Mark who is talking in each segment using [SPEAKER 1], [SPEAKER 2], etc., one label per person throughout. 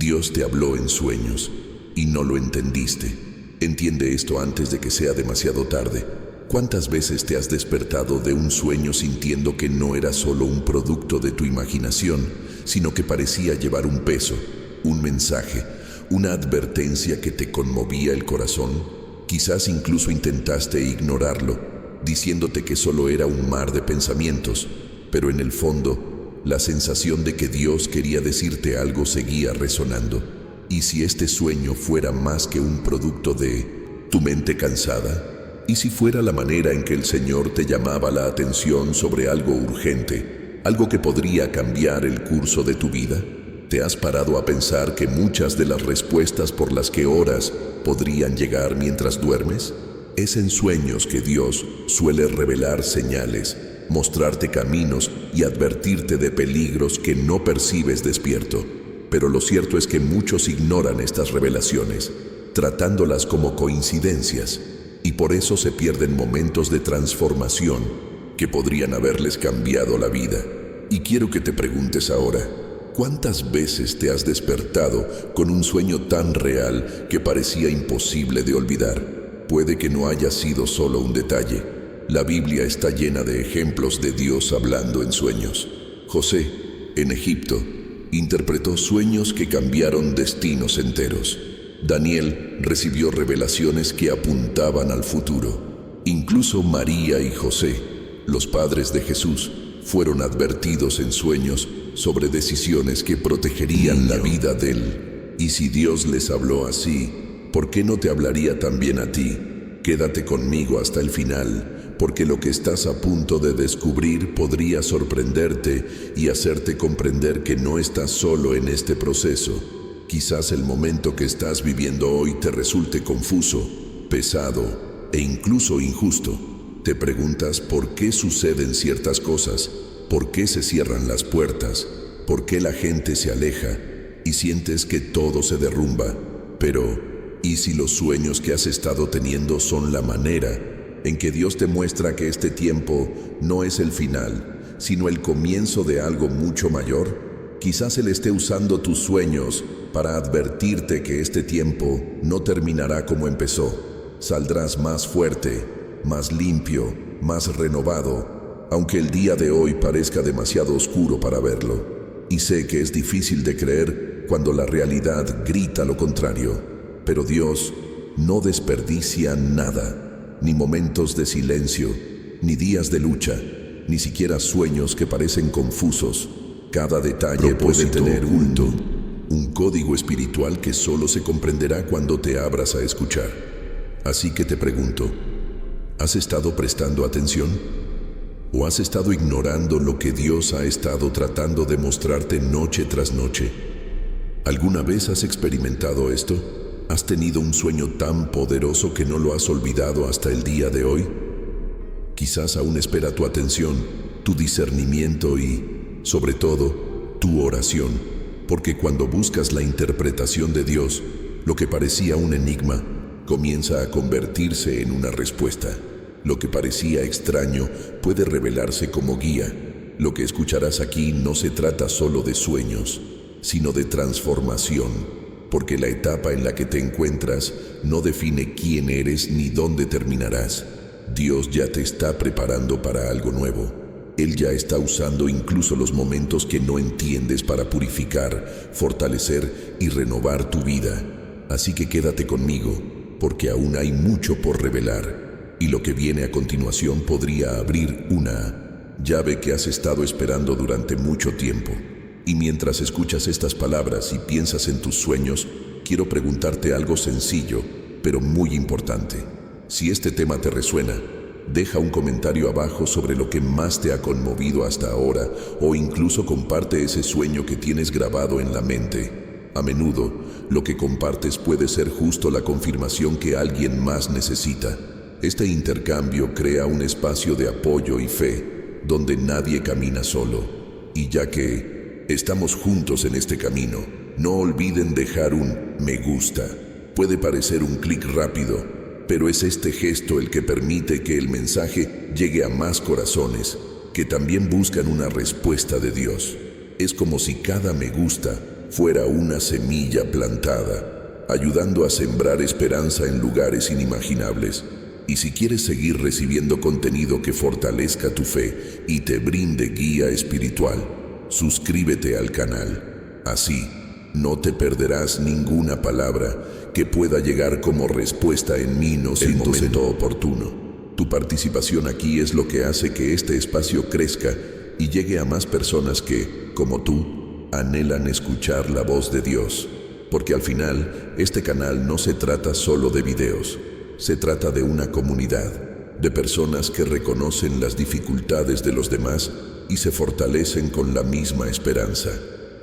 [SPEAKER 1] Dios te habló en sueños y no lo entendiste. Entiende esto antes de que sea demasiado tarde. ¿Cuántas veces te has despertado de un sueño sintiendo que no era solo un producto de tu imaginación, sino que parecía llevar un peso, un mensaje, una advertencia que te conmovía el corazón? Quizás incluso intentaste ignorarlo, diciéndote que solo era un mar de pensamientos, pero en el fondo, la sensación de que Dios quería decirte algo seguía resonando. ¿Y si este sueño fuera más que un producto de tu mente cansada? ¿Y si fuera la manera en que el Señor te llamaba la atención sobre algo urgente, algo que podría cambiar el curso de tu vida? ¿Te has parado a pensar que muchas de las respuestas por las que oras podrían llegar mientras duermes? Es en sueños que Dios suele revelar señales, mostrarte caminos y advertirte de peligros que no percibes despierto. Pero lo cierto es que muchos ignoran estas revelaciones, tratándolas como coincidencias, y por eso se pierden momentos de transformación que podrían haberles cambiado la vida. Y quiero que te preguntes ahora, ¿cuántas veces te has despertado con un sueño tan real que parecía imposible de olvidar? Puede que no haya sido solo un detalle. La Biblia está llena de ejemplos de Dios hablando en sueños. José, en Egipto, interpretó sueños que cambiaron destinos enteros. Daniel recibió revelaciones que apuntaban al futuro. Incluso María y José, los padres de Jesús, fueron advertidos en sueños sobre decisiones que protegerían la vida de él. Y si Dios les habló así, ¿por qué no te hablaría también a ti? Quédate conmigo hasta el final, porque lo que estás a punto de descubrir podría sorprenderte y hacerte comprender que no estás solo en este proceso. Quizás el momento que estás viviendo hoy te resulte confuso, pesado e incluso injusto. Te preguntas por qué suceden ciertas cosas, por qué se cierran las puertas, por qué la gente se aleja y sientes que todo se derrumba. Pero, ¿y si los sueños que has estado teniendo son la manera en que Dios te muestra que este tiempo no es el final, sino el comienzo de algo mucho mayor? Quizás Él esté usando tus sueños para advertirte que este tiempo no terminará como empezó. Saldrás más fuerte, más limpio, más renovado, aunque el día de hoy parezca demasiado oscuro para verlo. Y sé que es difícil de creer cuando la realidad grita lo contrario, pero Dios no desperdicia nada, ni momentos de silencio, ni días de lucha, ni siquiera sueños que parecen confusos. Cada detalle puede tener un código espiritual que solo se comprenderá cuando te abras a escuchar. Así que te pregunto, ¿has estado prestando atención? ¿O has estado ignorando lo que Dios ha estado tratando de mostrarte noche tras noche? ¿Alguna vez has experimentado esto? ¿Has tenido un sueño tan poderoso que no lo has olvidado hasta el día de hoy? Quizás aún espera tu atención, tu discernimiento y, sobre todo, tu oración, porque cuando buscas la interpretación de Dios, lo que parecía un enigma comienza a convertirse en una respuesta. Lo que parecía extraño puede revelarse como guía. Lo que escucharás aquí no se trata solo de sueños, sino de transformación, porque la etapa en la que te encuentras no define quién eres ni dónde terminarás. Dios ya te está preparando para algo nuevo. Él ya está usando incluso los momentos que no entiendes para purificar, fortalecer y renovar tu vida. Así que quédate conmigo, porque aún hay mucho por revelar, y lo que viene a continuación podría abrir una llave que has estado esperando durante mucho tiempo. Y mientras escuchas estas palabras y piensas en tus sueños, quiero preguntarte algo sencillo, pero muy importante. Si este tema te resuena, deja un comentario abajo sobre lo que más te ha conmovido hasta ahora, o incluso comparte ese sueño que tienes grabado en la mente. A menudo, lo que compartes puede ser justo la confirmación que alguien más necesita. Este intercambio crea un espacio de apoyo y fe, donde nadie camina solo. Y ya que estamos juntos en este camino, no olviden dejar un me gusta. Puede parecer un clic rápido, pero es este gesto el que permite que el mensaje llegue a más corazones que también buscan una respuesta de Dios. Es como si cada me gusta fuera una semilla plantada, ayudando a sembrar esperanza en lugares inimaginables. Y si quieres seguir recibiendo contenido que fortalezca tu fe y te brinde guía espiritual, suscríbete al canal. Así, no te perderás ninguna palabra que pueda llegar como respuesta en mí en el momento oportuno. Tu participación aquí es lo que hace que este espacio crezca y llegue a más personas que, como tú, anhelan escuchar la voz de Dios. Porque al final, este canal no se trata solo de videos, se trata de una comunidad, de personas que reconocen las dificultades de los demás y se fortalecen con la misma esperanza.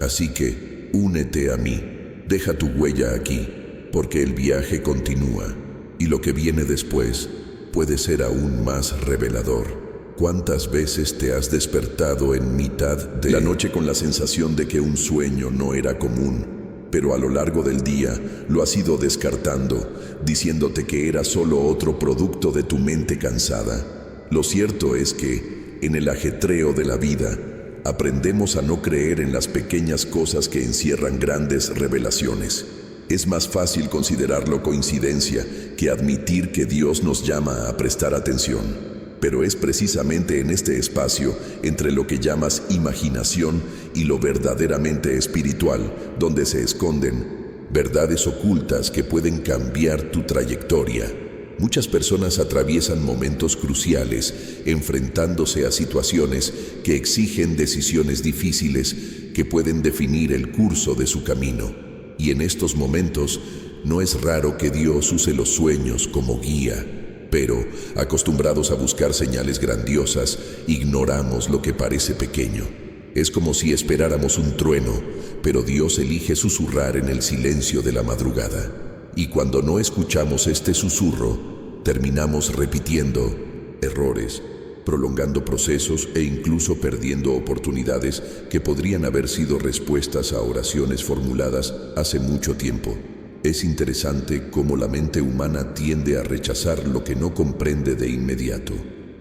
[SPEAKER 1] Así que, únete a mí, deja tu huella aquí, porque el viaje continúa y lo que viene después puede ser aún más revelador. ¿Cuántas veces te has despertado en mitad de la noche con la sensación de que un sueño no era común, pero a lo largo del día lo has ido descartando, diciéndote que era solo otro producto de tu mente cansada? Lo cierto es que, en el ajetreo de la vida, aprendemos a no creer en las pequeñas cosas que encierran grandes revelaciones. Es más fácil considerarlo coincidencia que admitir que Dios nos llama a prestar atención. Pero es precisamente en este espacio, entre lo que llamas imaginación y lo verdaderamente espiritual, donde se esconden verdades ocultas que pueden cambiar tu trayectoria. Muchas personas atraviesan momentos cruciales, enfrentándose a situaciones que exigen decisiones difíciles que pueden definir el curso de su camino. Y en estos momentos, no es raro que Dios use los sueños como guía. Pero, acostumbrados a buscar señales grandiosas, ignoramos lo que parece pequeño. Es como si esperáramos un trueno, pero Dios elige susurrar en el silencio de la madrugada. Y cuando no escuchamos este susurro, terminamos repitiendo errores, prolongando procesos e incluso perdiendo oportunidades que podrían haber sido respuestas a oraciones formuladas hace mucho tiempo. Es interesante cómo la mente humana tiende a rechazar lo que no comprende de inmediato.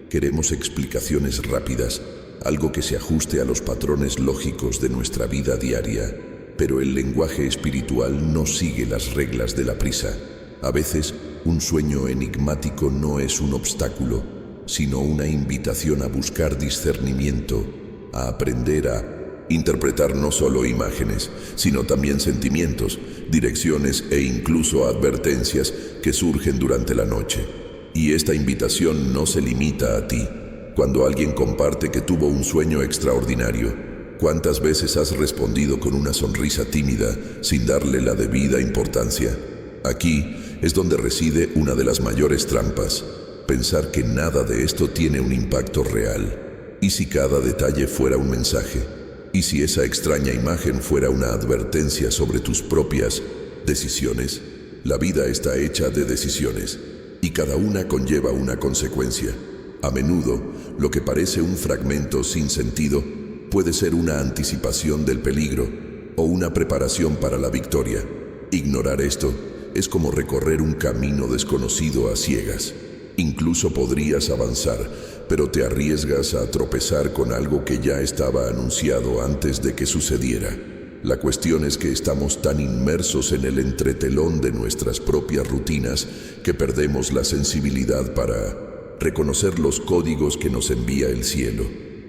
[SPEAKER 1] Queremos explicaciones rápidas, algo que se ajuste a los patrones lógicos de nuestra vida diaria, pero el lenguaje espiritual no sigue las reglas de la prisa. A veces, un sueño enigmático no es un obstáculo, sino una invitación a buscar discernimiento, a aprender a interpretar no solo imágenes, sino también sentimientos, direcciones e incluso advertencias que surgen durante la noche. Y esta invitación no se limita a ti. Cuando alguien comparte que tuvo un sueño extraordinario, ¿cuántas veces has respondido con una sonrisa tímida sin darle la debida importancia? Aquí es donde reside una de las mayores trampas, pensar que nada de esto tiene un impacto real. ¿Y si cada detalle fuera un mensaje? ¿Y si esa extraña imagen fuera una advertencia sobre tus propias decisiones? La vida está hecha de decisiones, y cada una conlleva una consecuencia. A menudo, lo que parece un fragmento sin sentido puede ser una anticipación del peligro o una preparación para la victoria. Ignorar esto es como recorrer un camino desconocido a ciegas. Incluso podrías avanzar, pero te arriesgas a tropezar con algo que ya estaba anunciado antes de que sucediera. La cuestión es que estamos tan inmersos en el entretelón de nuestras propias rutinas que perdemos la sensibilidad para reconocer los códigos que nos envía el cielo.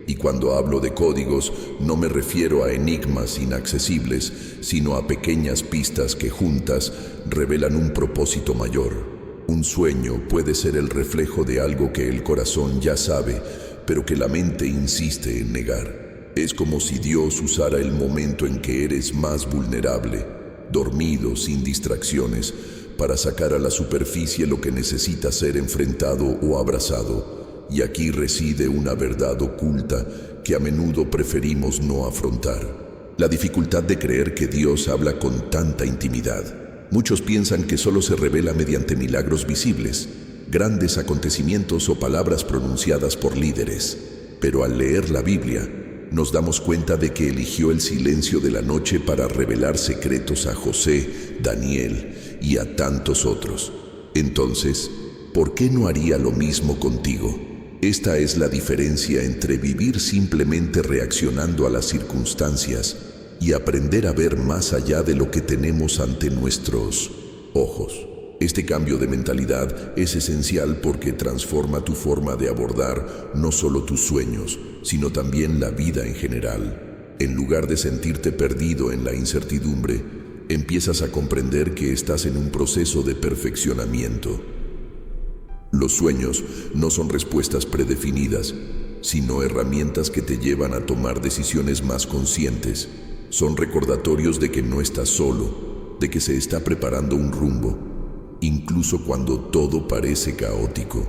[SPEAKER 1] Y cuando hablo de códigos, no me refiero a enigmas inaccesibles, sino a pequeñas pistas que juntas revelan un propósito mayor. Un sueño puede ser el reflejo de algo que el corazón ya sabe, pero que la mente insiste en negar. Es como si Dios usara el momento en que eres más vulnerable, dormido, sin distracciones, para sacar a la superficie lo que necesita ser enfrentado o abrazado. Y aquí reside una verdad oculta que a menudo preferimos no afrontar. La dificultad de creer que Dios habla con tanta intimidad. Muchos piensan que solo se revela mediante milagros visibles, grandes acontecimientos o palabras pronunciadas por líderes. Pero al leer la Biblia, nos damos cuenta de que eligió el silencio de la noche para revelar secretos a José, Daniel y a tantos otros. Entonces, ¿por qué no haría lo mismo contigo? Esta es la diferencia entre vivir simplemente reaccionando a las circunstancias y aprender a ver más allá de lo que tenemos ante nuestros ojos. Este cambio de mentalidad es esencial porque transforma tu forma de abordar no solo tus sueños, sino también la vida en general. En lugar de sentirte perdido en la incertidumbre, empiezas a comprender que estás en un proceso de perfeccionamiento. Los sueños no son respuestas predefinidas, sino herramientas que te llevan a tomar decisiones más conscientes. Son recordatorios de que no estás solo, de que se está preparando un rumbo, incluso cuando todo parece caótico.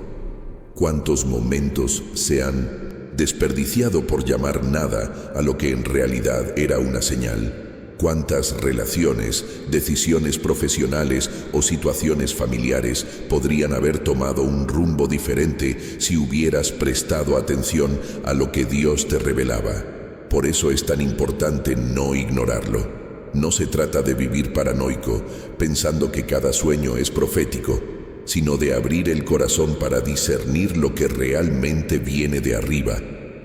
[SPEAKER 1] ¿Cuántos momentos se han desperdiciado por llamar nada a lo que en realidad era una señal? ¿Cuántas relaciones, decisiones profesionales o situaciones familiares podrían haber tomado un rumbo diferente si hubieras prestado atención a lo que Dios te revelaba? Por eso es tan importante no ignorarlo. No se trata de vivir paranoico, pensando que cada sueño es profético, sino de abrir el corazón para discernir lo que realmente viene de arriba.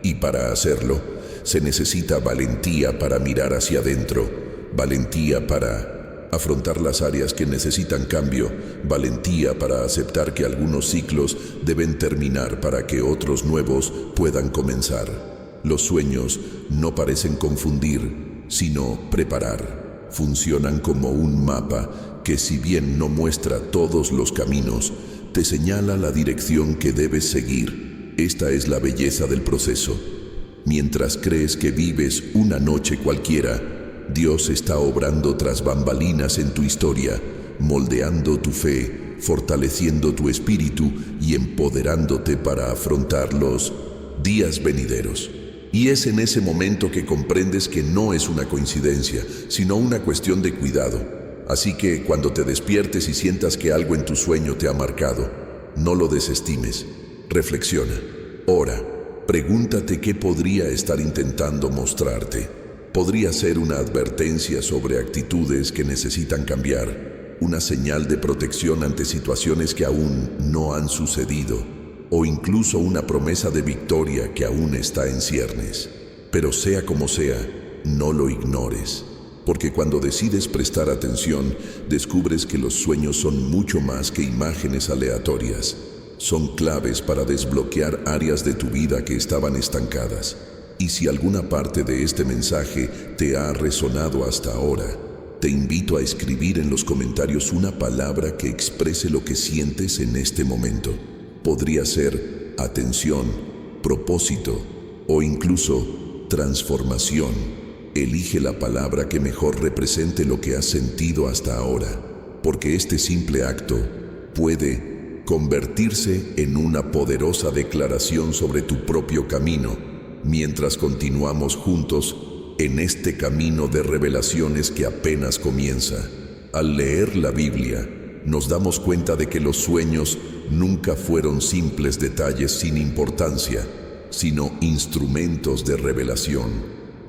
[SPEAKER 1] Y para hacerlo, se necesita valentía para mirar hacia adentro, valentía para afrontar las áreas que necesitan cambio, valentía para aceptar que algunos ciclos deben terminar para que otros nuevos puedan comenzar. Los sueños no parecen confundir, sino preparar. Funcionan como un mapa que, si bien no muestra todos los caminos, te señala la dirección que debes seguir. Esta es la belleza del proceso. Mientras crees que vives una noche cualquiera, Dios está obrando tras bambalinas en tu historia, moldeando tu fe, fortaleciendo tu espíritu y empoderándote para afrontar los días venideros. Y es en ese momento que comprendes que no es una coincidencia, sino una cuestión de cuidado. Así que cuando te despiertes y sientas que algo en tu sueño te ha marcado, no lo desestimes. Reflexiona, ora, pregúntate qué podría estar intentando mostrarte. Podría ser una advertencia sobre actitudes que necesitan cambiar, una señal de protección ante situaciones que aún no han sucedido, o incluso una promesa de victoria que aún está en ciernes. Pero sea como sea, no lo ignores, porque cuando decides prestar atención, descubres que los sueños son mucho más que imágenes aleatorias. Son claves para desbloquear áreas de tu vida que estaban estancadas. Y si alguna parte de este mensaje te ha resonado hasta ahora, te invito a escribir en los comentarios una palabra que exprese lo que sientes en este momento. Podría ser atención, propósito o incluso transformación. Elige la palabra que mejor represente lo que has sentido hasta ahora, porque este simple acto puede convertirse en una poderosa declaración sobre tu propio camino, mientras continuamos juntos en este camino de revelaciones que apenas comienza. Al leer la Biblia, nos damos cuenta de que los sueños nunca fueron simples detalles sin importancia, sino instrumentos de revelación,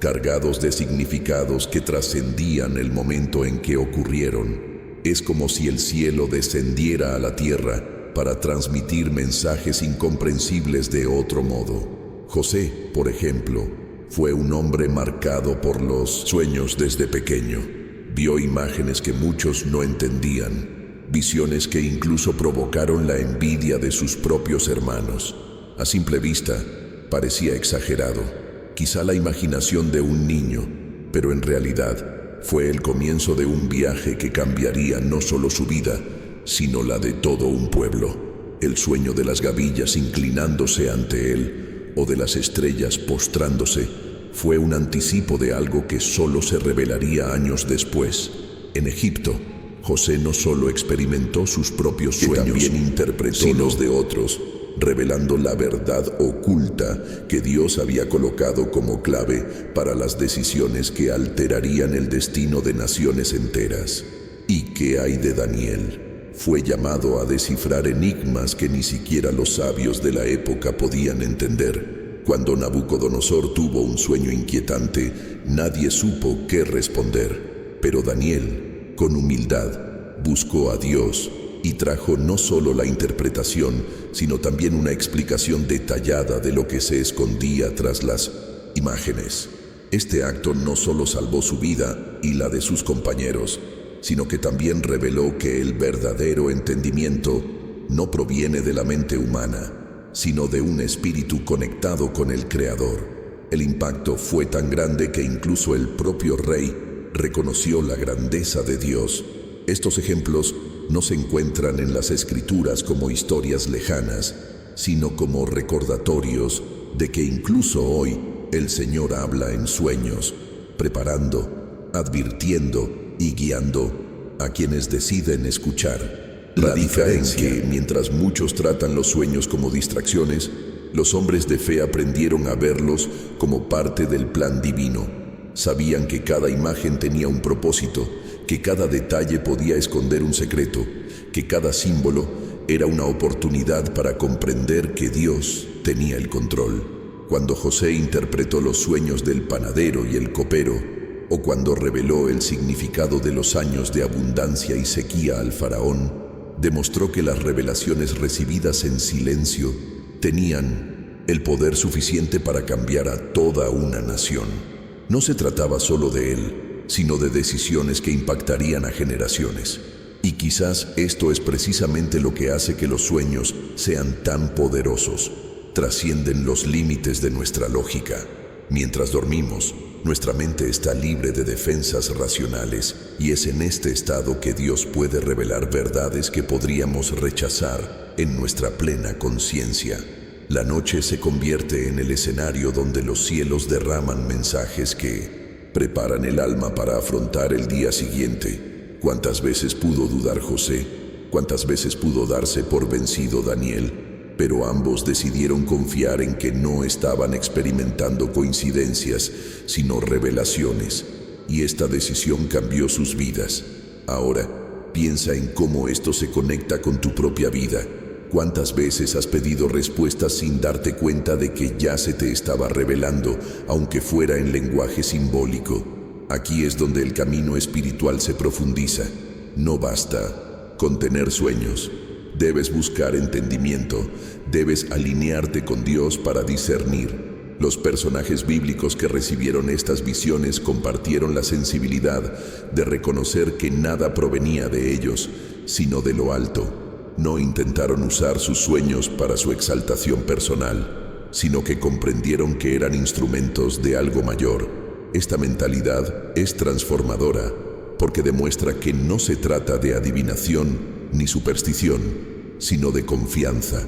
[SPEAKER 1] cargados de significados que trascendían el momento en que ocurrieron. Es como si el cielo descendiera a la tierra para transmitir mensajes incomprensibles de otro modo. José, por ejemplo, fue un hombre marcado por los sueños desde pequeño. Vio imágenes que muchos no entendían, visiones que incluso provocaron la envidia de sus propios hermanos. A simple vista, parecía exagerado, quizá la imaginación de un niño, pero en realidad fue el comienzo de un viaje que cambiaría no solo su vida, sino la de todo un pueblo. El sueño de las gavillas inclinándose ante él, o de las estrellas postrándose, fue un anticipo de algo que solo se revelaría años después. En Egipto, José no solo experimentó sus propios sueños, también interpretó los de otros, revelando la verdad oculta que Dios había colocado como clave para las decisiones que alterarían el destino de naciones enteras. ¿Y qué hay de Daniel? Fue llamado a descifrar enigmas que ni siquiera los sabios de la época podían entender. Cuando Nabucodonosor tuvo un sueño inquietante, nadie supo qué responder. Pero Daniel, con humildad, buscó a Dios y trajo no solo la interpretación, sino también una explicación detallada de lo que se escondía tras las imágenes. Este acto no solo salvó su vida y la de sus compañeros, sino que también reveló que el verdadero entendimiento no proviene de la mente humana, sino de un espíritu conectado con el Creador. El impacto fue tan grande que incluso el propio rey reconoció la grandeza de Dios. Estos ejemplos no se encuentran en las Escrituras como historias lejanas, sino como recordatorios de que incluso hoy el Señor habla en sueños, preparando, advirtiendo y guiando a quienes deciden escuchar. La diferencia es que mientras muchos tratan los sueños como distracciones, los hombres de fe aprendieron a verlos como parte del plan divino. Sabían que cada imagen tenía un propósito, que cada detalle podía esconder un secreto, que cada símbolo era una oportunidad para comprender que Dios tenía el control. Cuando José interpretó los sueños del panadero y el copero, o cuando reveló el significado de los años de abundancia y sequía al faraón, demostró que las revelaciones recibidas en silencio tenían el poder suficiente para cambiar a toda una nación. No se trataba solo de él, sino de decisiones que impactarían a generaciones. Y quizás esto es precisamente lo que hace que los sueños sean tan poderosos. Trascienden los límites de nuestra lógica. Mientras dormimos, nuestra mente está libre de defensas racionales y es en este estado que Dios puede revelar verdades que podríamos rechazar en nuestra plena conciencia. La noche se convierte en el escenario donde los cielos derraman mensajes que preparan el alma para afrontar el día siguiente. ¿Cuántas veces pudo dudar José? ¿Cuántas veces pudo darse por vencido Daniel? Pero ambos decidieron confiar en que no estaban experimentando coincidencias, sino revelaciones. Y esta decisión cambió sus vidas. Ahora, piensa en cómo esto se conecta con tu propia vida. ¿Cuántas veces has pedido respuestas sin darte cuenta de que ya se te estaba revelando, aunque fuera en lenguaje simbólico? Aquí es donde el camino espiritual se profundiza. No basta con tener sueños. Debes buscar entendimiento. Debes alinearte con Dios para discernir. Los personajes bíblicos que recibieron estas visiones compartieron la sensibilidad de reconocer que nada provenía de ellos, sino de lo alto. No intentaron usar sus sueños para su exaltación personal, sino que comprendieron que eran instrumentos de algo mayor. Esta mentalidad es transformadora, porque demuestra que no se trata de adivinación ni superstición, sino de confianza.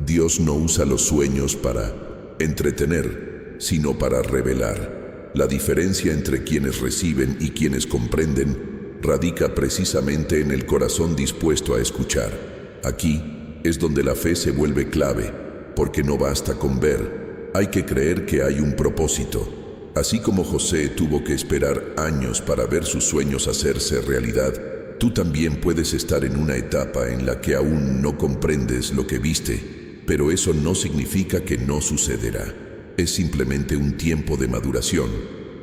[SPEAKER 1] Dios no usa los sueños para entretener, sino para revelar. La diferencia entre quienes reciben y quienes comprenden radica precisamente en el corazón dispuesto a escuchar. Aquí es donde la fe se vuelve clave, porque no basta con ver, hay que creer que hay un propósito. Así como José tuvo que esperar años para ver sus sueños hacerse realidad, tú también puedes estar en una etapa en la que aún no comprendes lo que viste, pero eso no significa que no sucederá. Es simplemente un tiempo de maduración,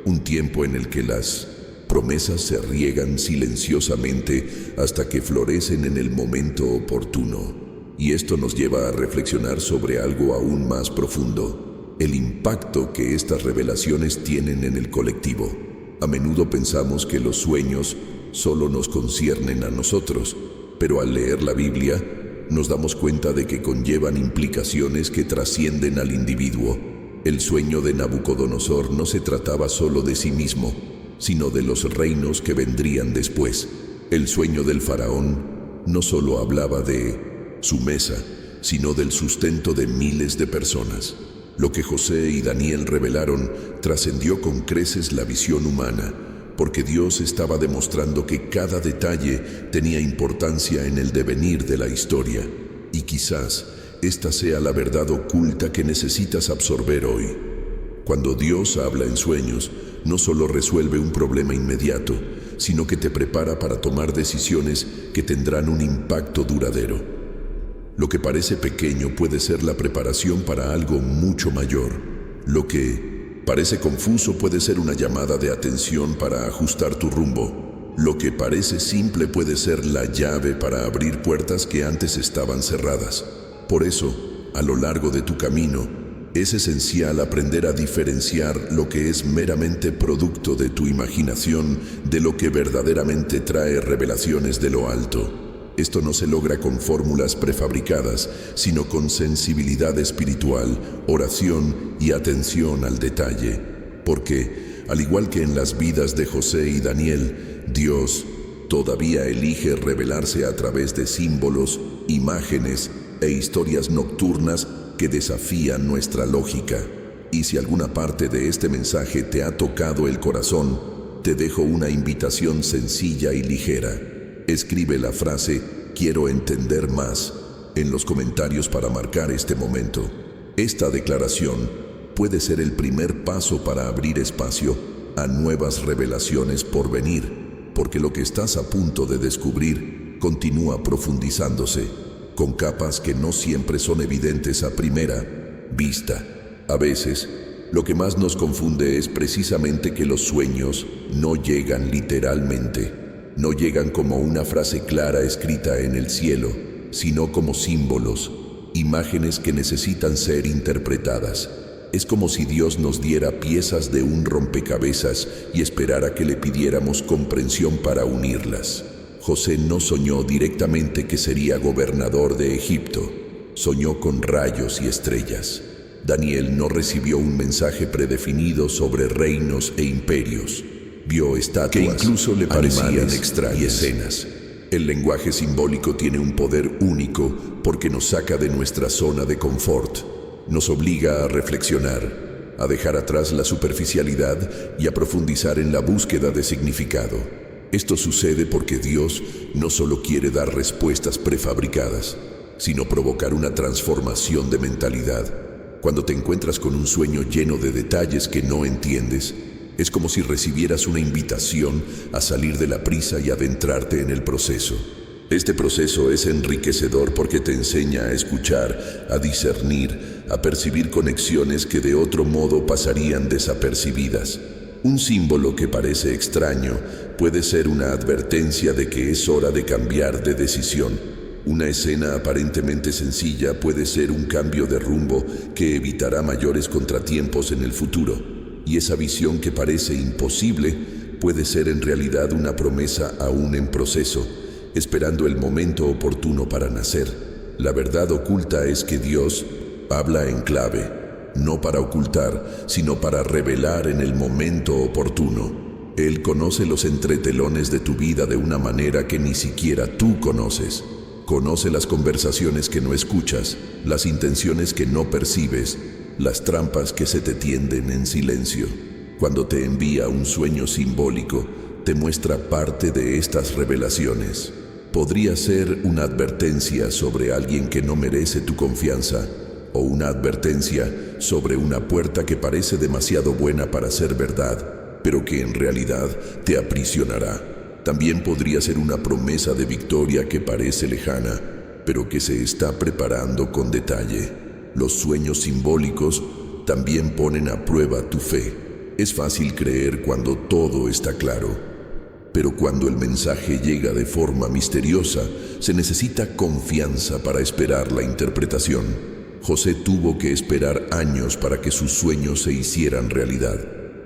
[SPEAKER 1] un tiempo en el que las promesas se riegan silenciosamente hasta que florecen en el momento oportuno. Y esto nos lleva a reflexionar sobre algo aún más profundo: el impacto que estas revelaciones tienen en el colectivo. A menudo pensamos que los sueños solo nos conciernen a nosotros, pero al leer la Biblia nos damos cuenta de que conllevan implicaciones que trascienden al individuo. El sueño de Nabucodonosor no se trataba solo de sí mismo, sino de los reinos que vendrían después. El sueño del faraón no solo hablaba de su mesa, sino del sustento de miles de personas. Lo que José y Daniel revelaron trascendió con creces la visión humana, porque Dios estaba demostrando que cada detalle tenía importancia en el devenir de la historia. Y quizás esta sea la verdad oculta que necesitas absorber hoy. Cuando Dios habla en sueños, no solo resuelve un problema inmediato, sino que te prepara para tomar decisiones que tendrán un impacto duradero. Lo que parece pequeño puede ser la preparación para algo mucho mayor. Lo que parece confuso puede ser una llamada de atención para ajustar tu rumbo. Lo que parece simple puede ser la llave para abrir puertas que antes estaban cerradas. Por eso, a lo largo de tu camino, Es esencial aprender a diferenciar lo que es meramente producto de tu imaginación de lo que verdaderamente trae revelaciones de lo alto. Esto no se logra con fórmulas prefabricadas, sino con sensibilidad espiritual, oración y atención al detalle. Porque, al igual que en las vidas de José y Daniel, Dios todavía elige revelarse a través de símbolos, imágenes e historias nocturnas que desafían nuestra lógica. Y si alguna parte de este mensaje te ha tocado el corazón, te dejo una invitación sencilla y ligera. Escribe la frase "quiero entender más" en los comentarios para marcar este momento. Esta declaración puede ser el primer paso para abrir espacio a nuevas revelaciones por venir, porque lo que estás a punto de descubrir continúa profundizándose, con capas que no siempre son evidentes a primera vista. A veces, lo que más nos confunde es precisamente que los sueños no llegan literalmente, no llegan como una frase clara escrita en el cielo, sino como símbolos, imágenes que necesitan ser interpretadas. Es como si Dios nos diera piezas de un rompecabezas y esperara que le pidiéramos comprensión para unirlas. José no soñó directamente que sería gobernador de Egipto, soñó con rayos y estrellas. Daniel no recibió un mensaje predefinido sobre reinos e imperios. Vio estatuas que incluso le parecían extrañas y escenas. El lenguaje simbólico tiene un poder único porque nos saca de nuestra zona de confort, nos obliga a reflexionar, a dejar atrás la superficialidad y a profundizar en la búsqueda de significado. Esto sucede porque Dios no solo quiere dar respuestas prefabricadas, sino provocar una transformación de mentalidad. Cuando te encuentras con un sueño lleno de detalles que no entiendes, es como si recibieras una invitación a salir de la prisa y adentrarte en el proceso. Este proceso es enriquecedor porque te enseña a escuchar, a discernir, a percibir conexiones que de otro modo pasarían desapercibidas. Un símbolo que parece extraño puede ser una advertencia de que es hora de cambiar de decisión. Una escena aparentemente sencilla puede ser un cambio de rumbo que evitará mayores contratiempos en el futuro. Y esa visión que parece imposible puede ser en realidad una promesa aún en proceso, esperando el momento oportuno para nacer. La verdad oculta es que Dios habla en clave, no para ocultar, sino para revelar en el momento oportuno. Él conoce los entretelones de tu vida de una manera que ni siquiera tú conoces. Conoce las conversaciones que no escuchas, las intenciones que no percibes, las trampas que se te tienden en silencio. Cuando te envía un sueño simbólico, te muestra parte de estas revelaciones. Podría ser una advertencia sobre alguien que no merece tu confianza, o una advertencia sobre una puerta que parece demasiado buena para ser verdad, pero que en realidad te aprisionará. También podría ser una promesa de victoria que parece lejana, pero que se está preparando con detalle. Los sueños simbólicos también ponen a prueba tu fe. Es fácil creer cuando todo está claro, pero cuando el mensaje llega de forma misteriosa, se necesita confianza para esperar la interpretación. José tuvo que esperar años para que sus sueños se hicieran realidad.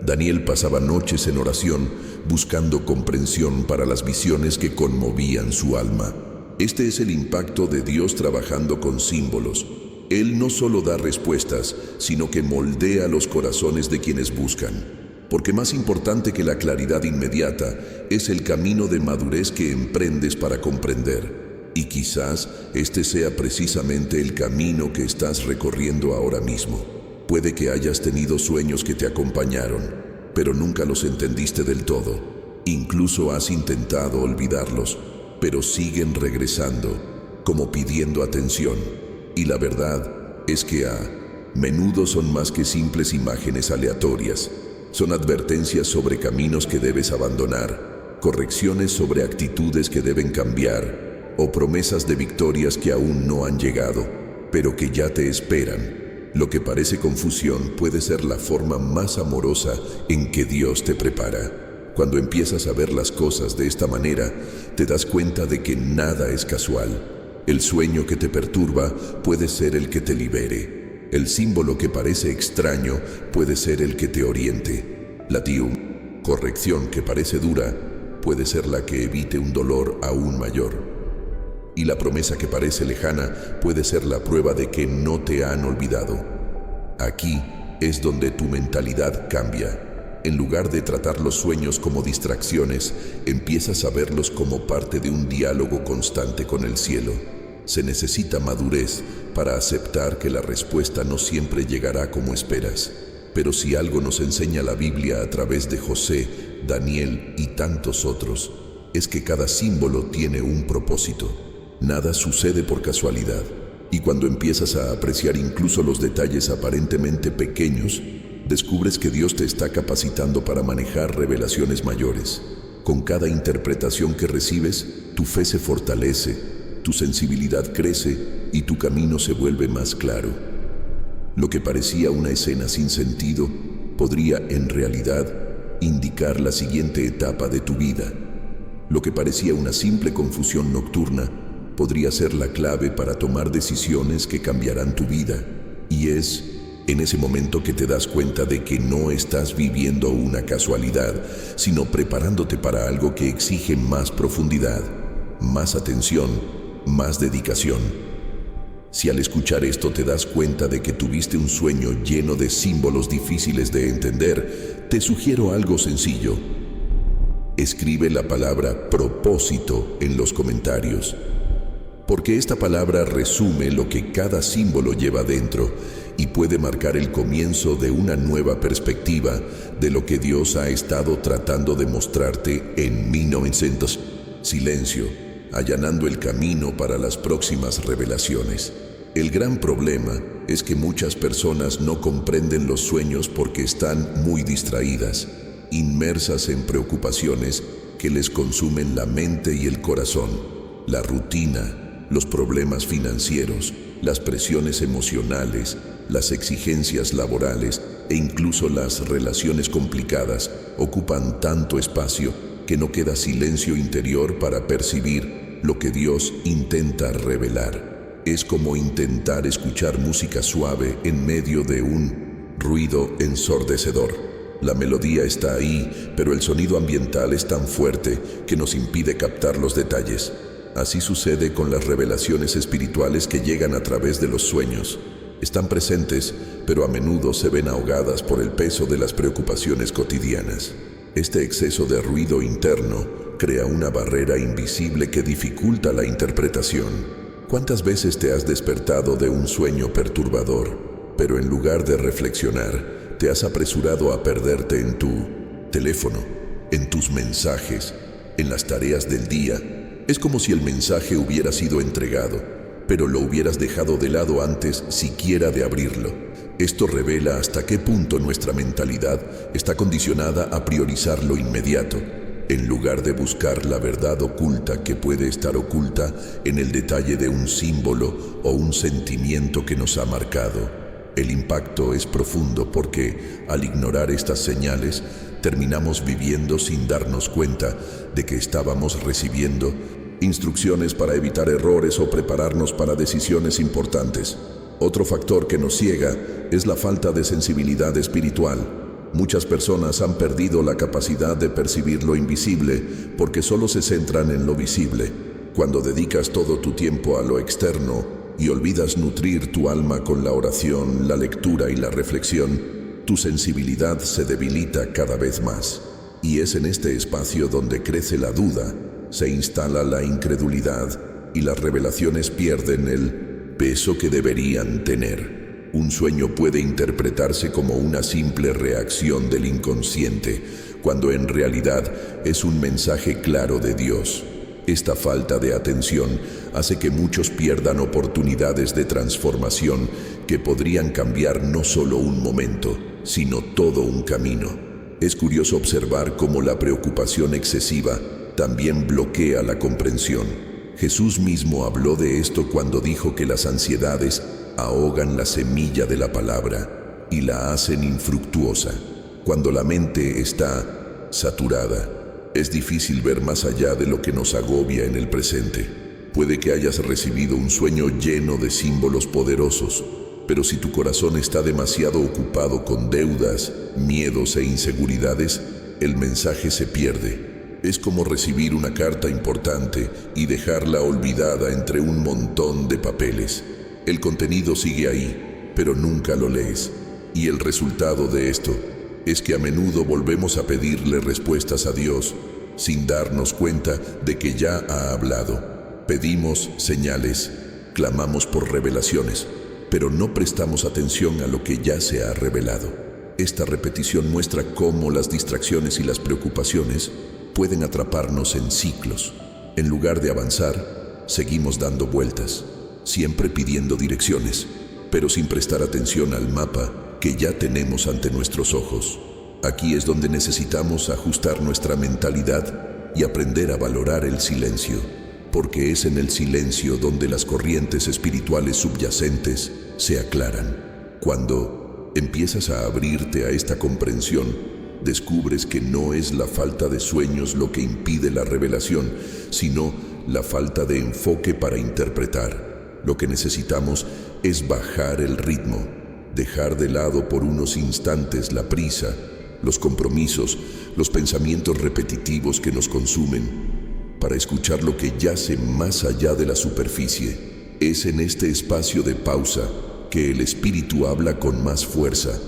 [SPEAKER 1] Daniel pasaba noches en oración, buscando comprensión para las visiones que conmovían su alma. Este es el impacto de Dios trabajando con símbolos. Él no solo da respuestas, sino que moldea los corazones de quienes buscan. Porque más importante que la claridad inmediata es el camino de madurez que emprendes para comprender. Y quizás este sea precisamente el camino que estás recorriendo ahora mismo. Puede que hayas tenido sueños que te acompañaron, pero nunca los entendiste del todo. Incluso has intentado olvidarlos, pero siguen regresando, como pidiendo atención. Y la verdad es que a menudo son más que simples imágenes aleatorias. Son advertencias sobre caminos que debes abandonar, correcciones sobre actitudes que deben cambiar, o promesas de victorias que aún no han llegado, pero que ya te esperan. Lo que parece confusión puede ser la forma más amorosa en que Dios te prepara. Cuando empiezas a ver las cosas de esta manera, te das cuenta de que nada es casual. El sueño que te perturba puede ser el que te libere. El símbolo que parece extraño puede ser el que te oriente. La corrección que parece dura puede ser la que evite un dolor aún mayor. Y la promesa que parece lejana puede ser la prueba de que no te han olvidado. Aquí es donde tu mentalidad cambia. En lugar de tratar los sueños como distracciones, empiezas a verlos como parte de un diálogo constante con el cielo. Se necesita madurez para aceptar que la respuesta no siempre llegará como esperas. Pero si algo nos enseña la Biblia a través de José, Daniel y tantos otros, es que cada símbolo tiene un propósito. Nada sucede por casualidad. Y cuando empiezas a apreciar incluso los detalles aparentemente pequeños, descubres que Dios te está capacitando para manejar revelaciones mayores. Con cada interpretación que recibes, tu fe se fortalece, tu sensibilidad crece y tu camino se vuelve más claro. Lo que parecía una escena sin sentido podría en realidad indicar la siguiente etapa de tu vida. Lo que parecía una simple confusión nocturna podría ser la clave para tomar decisiones que cambiarán tu vida. Y es en ese momento que te das cuenta de que no estás viviendo una casualidad, sino preparándote para algo que exige más profundidad, más atención, más dedicación. Si al escuchar esto te das cuenta de que tuviste un sueño lleno de símbolos difíciles de entender, te sugiero algo sencillo. Escribe la palabra propósito en los comentarios, porque esta palabra resume lo que cada símbolo lleva dentro y puede marcar el comienzo de una nueva perspectiva de lo que Dios ha estado tratando de mostrarte en 1900. Silencio, allanando el camino para las próximas revelaciones. El gran problema es que muchas personas no comprenden los sueños porque están muy distraídas, inmersas en preocupaciones que les consumen la mente y el corazón. La rutina, los problemas financieros, las presiones emocionales, las exigencias laborales e incluso las relaciones complicadas ocupan tanto espacio que no queda silencio interior para percibir lo que Dios intenta revelar. Es como intentar escuchar música suave en medio de un ruido ensordecedor. La melodía está ahí, pero el sonido ambiental es tan fuerte que nos impide captar los detalles. Así sucede con las revelaciones espirituales que llegan a través de los sueños. Están presentes, pero a menudo se ven ahogadas por el peso de las preocupaciones cotidianas. Este exceso de ruido interno crea una barrera invisible que dificulta la interpretación. ¿Cuántas veces te has despertado de un sueño perturbador, pero en lugar de reflexionar, te has apresurado a perderte en tu teléfono, en tus mensajes, en las tareas del día? Es como si el mensaje hubiera sido entregado, pero lo hubieras dejado de lado antes siquiera de abrirlo. Esto revela hasta qué punto nuestra mentalidad está condicionada a priorizar lo inmediato, en lugar de buscar la verdad oculta que puede estar oculta en el detalle de un símbolo o un sentimiento que nos ha marcado. El impacto es profundo porque, al ignorar estas señales, terminamos viviendo sin darnos cuenta de que estábamos recibiendo instrucciones para evitar errores o prepararnos para decisiones importantes. Otro factor que nos ciega es la falta de sensibilidad espiritual. Muchas personas han perdido la capacidad de percibir lo invisible porque solo se centran en lo visible. Cuando dedicas todo tu tiempo a lo externo y olvidas nutrir tu alma con la oración, la lectura y la reflexión, tu sensibilidad se debilita cada vez más. Y es en este espacio donde crece la duda, se instala la incredulidad y las revelaciones pierden el peso que deberían tener. Un sueño puede interpretarse como una simple reacción del inconsciente, cuando en realidad es un mensaje claro de Dios. Esta falta de atención hace que muchos pierdan oportunidades de transformación que podrían cambiar no solo un momento, sino todo un camino. Es curioso observar cómo la preocupación excesiva también bloquea la comprensión. Jesús mismo habló de esto cuando dijo que las ansiedades ahogan la semilla de la palabra y la hacen infructuosa. Cuando la mente está saturada, es difícil ver más allá de lo que nos agobia en el presente. Puede que hayas recibido un sueño lleno de símbolos poderosos, Pero si tu corazón está demasiado ocupado con deudas, miedos e inseguridades, el mensaje se pierde. Es como recibir una carta importante y dejarla olvidada entre un montón de papeles. El contenido sigue ahí, pero nunca lo lees. Y el resultado de esto es que a menudo volvemos a pedirle respuestas a Dios sin darnos cuenta de que ya ha hablado. Pedimos señales, clamamos por revelaciones, pero no prestamos atención a lo que ya se ha revelado. Esta repetición muestra cómo las distracciones y las preocupaciones pueden atraparnos en ciclos. En lugar de avanzar, seguimos dando vueltas, siempre pidiendo direcciones, pero sin prestar atención al mapa que ya tenemos ante nuestros ojos. Aquí es donde necesitamos ajustar nuestra mentalidad y aprender a valorar el silencio, porque es en el silencio donde las corrientes espirituales subyacentes se aclaran. Cuando empiezas a abrirte a esta comprensión, descubres que no es la falta de sueños lo que impide la revelación, sino la falta de enfoque para interpretar. Lo que necesitamos es bajar el ritmo, dejar de lado por unos instantes la prisa, los compromisos, los pensamientos repetitivos que nos consumen, para escuchar lo que yace más allá de la superficie. Es en este espacio de pausa que el espíritu habla con más fuerza,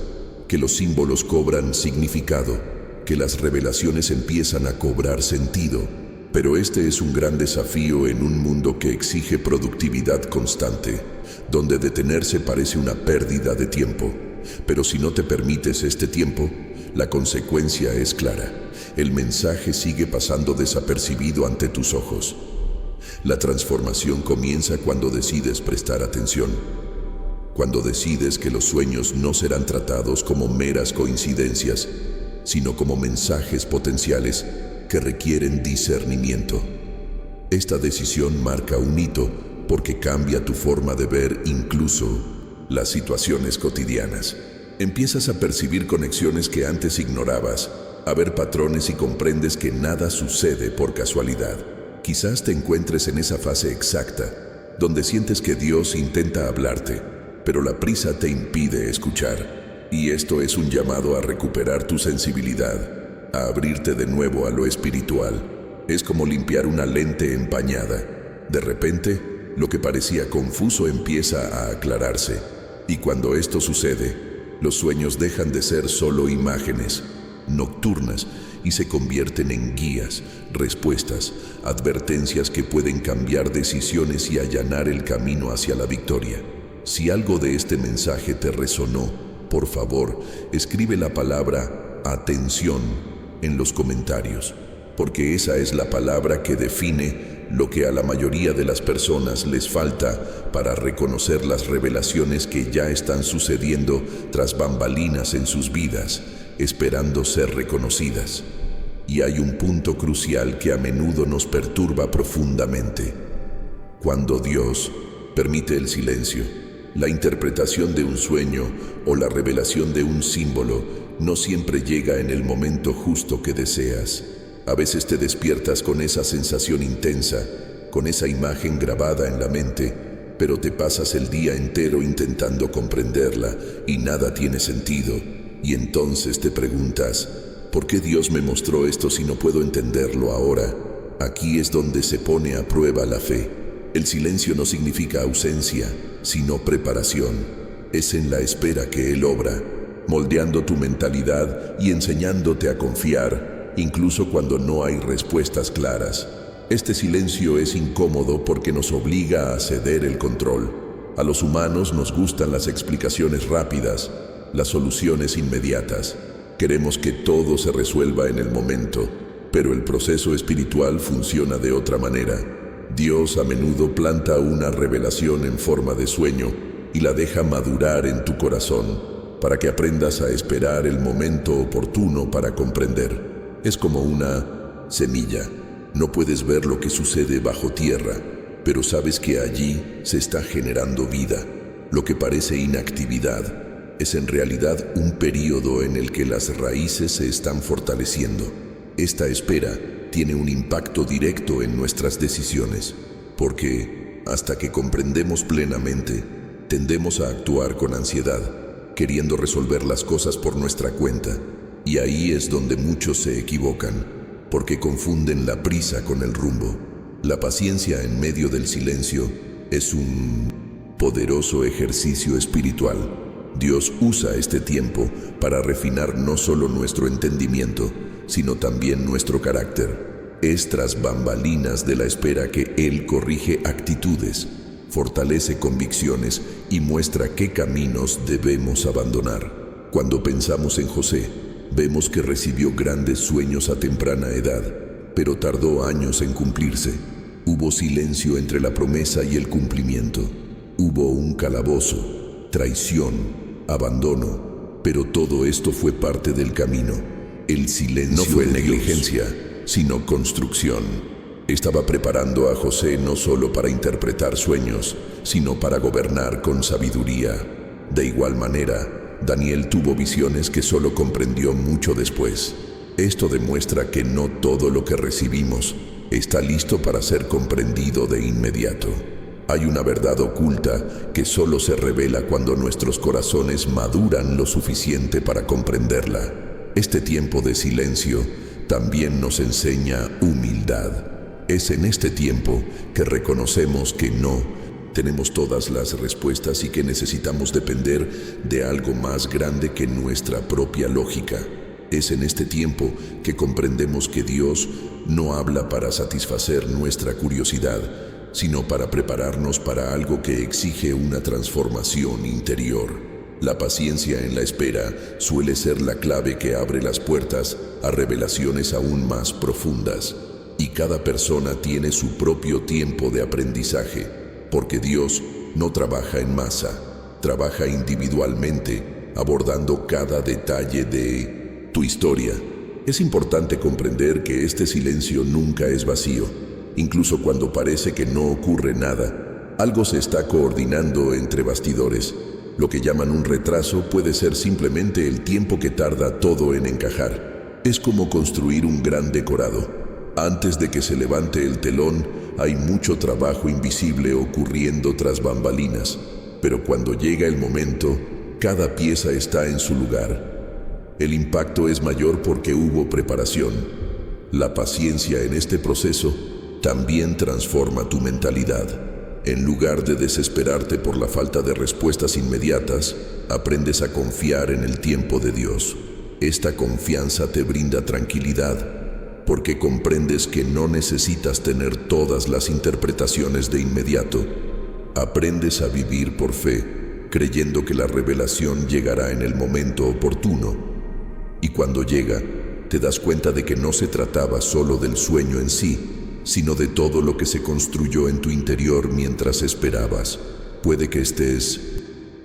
[SPEAKER 1] que los símbolos cobran significado, que las revelaciones empiezan a cobrar sentido. Pero este es un gran desafío en un mundo que exige productividad constante, donde detenerse parece una pérdida de tiempo. Pero si no te permites este tiempo, la consecuencia es clara. El mensaje sigue pasando desapercibido ante tus ojos. La transformación comienza cuando decides prestar atención, cuando decides que los sueños no serán tratados como meras coincidencias, sino como mensajes potenciales que requieren discernimiento. Esta decisión marca un hito porque cambia tu forma de ver incluso las situaciones cotidianas. Empiezas a percibir conexiones que antes ignorabas, a ver patrones y comprendes que nada sucede por casualidad. Quizás te encuentres en esa fase exacta, donde sientes que Dios intenta hablarte, pero la prisa te impide escuchar. Y esto es un llamado a recuperar tu sensibilidad, a abrirte de nuevo a lo espiritual. Es como limpiar una lente empañada. De repente, lo que parecía confuso empieza a aclararse. Y cuando esto sucede, los sueños dejan de ser solo imágenes nocturnas y se convierten en guías, respuestas, advertencias que pueden cambiar decisiones y allanar el camino hacia la victoria. Si algo de este mensaje te resonó, por favor, escribe la palabra atención en los comentarios, porque esa es la palabra que define lo que a la mayoría de las personas les falta para reconocer las revelaciones que ya están sucediendo tras bambalinas en sus vidas, esperando ser reconocidas. Y hay un punto crucial que a menudo nos perturba profundamente. Cuando Dios permite el silencio, la interpretación de un sueño o la revelación de un símbolo no siempre llega en el momento justo que deseas. A veces te despiertas con esa sensación intensa, con esa imagen grabada en la mente, pero te pasas el día entero intentando comprenderla y nada tiene sentido. Y entonces te preguntas, ¿por qué Dios me mostró esto si no puedo entenderlo ahora? Aquí es donde se pone a prueba la fe. El silencio no significa ausencia, sino preparación. Es en la espera que Él obra, moldeando tu mentalidad y enseñándote a confiar, incluso cuando no hay respuestas claras. Este silencio es incómodo porque nos obliga a ceder el control. A los humanos nos gustan las explicaciones rápidas, las soluciones inmediatas. Queremos que todo se resuelva en el momento, pero el proceso espiritual funciona de otra manera. Dios a menudo planta una revelación en forma de sueño y la deja madurar en tu corazón para que aprendas a esperar el momento oportuno para comprender. Es como una semilla. No puedes ver lo que sucede bajo tierra, pero sabes que allí se está generando vida. Lo que parece inactividad es en realidad un período en el que las raíces se están fortaleciendo. Esta espera tiene un impacto directo en nuestras decisiones, porque hasta que comprendemos plenamente, Tendemos a actuar con ansiedad, queriendo resolver las cosas por nuestra cuenta, y ahí es donde muchos se equivocan, porque confunden la prisa con el rumbo. La paciencia en medio del silencio es un poderoso ejercicio espiritual. Dios usa este tiempo para refinar no solo nuestro entendimiento, sino también nuestro carácter. Es tras bambalinas de la espera que Él corrige actitudes, fortalece convicciones y muestra qué caminos debemos abandonar. Cuando pensamos en José, vemos que recibió grandes sueños a temprana edad, pero tardó años en cumplirse. Hubo silencio entre la promesa y el cumplimiento. Hubo un calabozo, traición, abandono, pero todo esto fue parte del camino. El silencio no fue negligencia, sino construcción. Estaba preparando a José no solo para interpretar sueños, sino para gobernar con sabiduría. De igual manera, Daniel tuvo visiones que solo comprendió mucho después. Esto demuestra que no todo lo que recibimos está listo para ser comprendido de inmediato. Hay una verdad oculta que solo se revela cuando nuestros corazones maduran lo suficiente para comprenderla. Este tiempo de silencio también nos enseña humildad. Es en este tiempo que reconocemos que no tenemos todas las respuestas y que necesitamos depender de algo más grande que nuestra propia lógica. Es en este tiempo que comprendemos que Dios no habla para satisfacer nuestra curiosidad, sino para prepararnos para algo que exige una transformación interior. La paciencia en la espera suele ser la clave que abre las puertas a revelaciones aún más profundas. Y cada persona tiene su propio tiempo de aprendizaje, porque Dios no trabaja en masa, trabaja individualmente, abordando cada detalle de tu historia. Es importante comprender que este silencio nunca es vacío. Incluso cuando parece que no ocurre nada, algo se está coordinando entre bastidores. Lo que llaman un retraso puede ser simplemente el tiempo que tarda todo en encajar. Es como construir un gran decorado. Antes de que se levante el telón, hay mucho trabajo invisible ocurriendo tras bambalinas, pero cuando llega el momento, cada pieza está en su lugar. El impacto es mayor porque hubo preparación. La paciencia en este proceso también transforma tu mentalidad. En lugar de desesperarte por la falta de respuestas inmediatas, aprendes a confiar en el tiempo de Dios. Esta confianza te brinda tranquilidad, porque comprendes que no necesitas tener todas las interpretaciones de inmediato. Aprendes a vivir por fe, creyendo que la revelación llegará en el momento oportuno. Y cuando llega, te das cuenta de que no se trataba solo del sueño en sí, sino de todo lo que se construyó en tu interior mientras esperabas. Puede que estés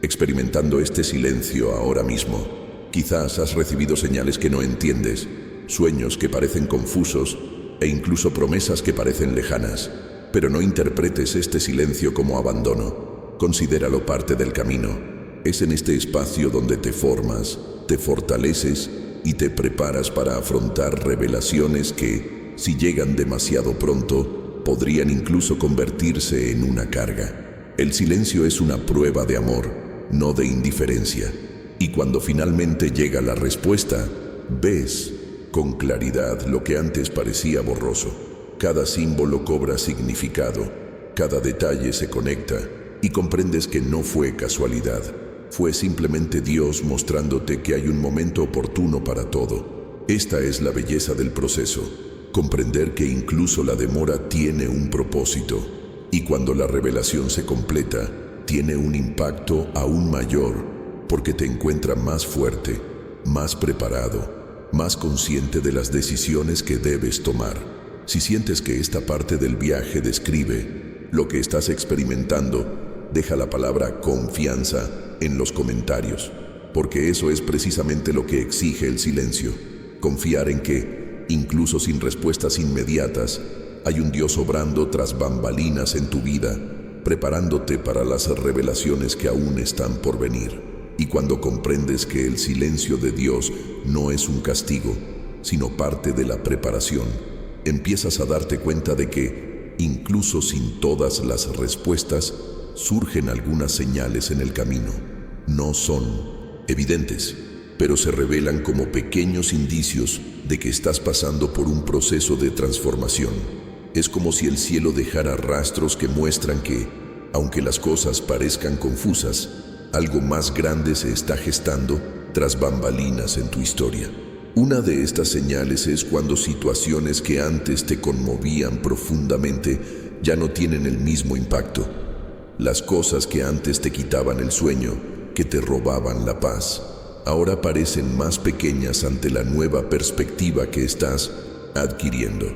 [SPEAKER 1] experimentando este silencio ahora mismo. Quizás has recibido señales que no entiendes, sueños que parecen confusos e incluso promesas que parecen lejanas. Pero no interpretes este silencio como abandono. Considéralo parte del camino. Es en este espacio donde te formas, te fortaleces y te preparas para afrontar revelaciones que, si llegan demasiado pronto, podrían incluso convertirse en una carga. El silencio es una prueba de amor, no de indiferencia. Y cuando finalmente llega la respuesta, ves con claridad lo que antes parecía borroso. Cada símbolo cobra significado, cada detalle se conecta y comprendes que no fue casualidad. Fue simplemente Dios mostrándote que hay un momento oportuno para todo. Esta es la belleza del proceso, comprender que incluso la demora tiene un propósito, y cuando la revelación se completa, tiene un impacto aún mayor, porque te encuentra más fuerte, más preparado, más consciente de las decisiones que debes tomar. Si sientes que esta parte del viaje describe lo que estás experimentando, deja la palabra confianza en los comentarios, porque eso es precisamente lo que exige el silencio. Confiar en que, incluso sin respuestas inmediatas, hay un Dios obrando tras bambalinas en tu vida, preparándote para las revelaciones que aún están por venir. Y cuando comprendes que el silencio de Dios no es un castigo, sino parte de la preparación, empiezas a darte cuenta de que, incluso sin todas las respuestas, surgen algunas señales en el camino. No son evidentes, pero se revelan como pequeños indicios de que estás pasando por un proceso de transformación. Es como si el cielo dejara rastros que muestran que, aunque las cosas parezcan confusas, algo más grande se está gestando tras bambalinas en tu historia. Una de estas señales es cuando situaciones que antes te conmovían profundamente ya no tienen el mismo impacto. Las cosas que antes te quitaban el sueño, que te robaban la paz, ahora parecen más pequeñas ante la nueva perspectiva que estás adquiriendo.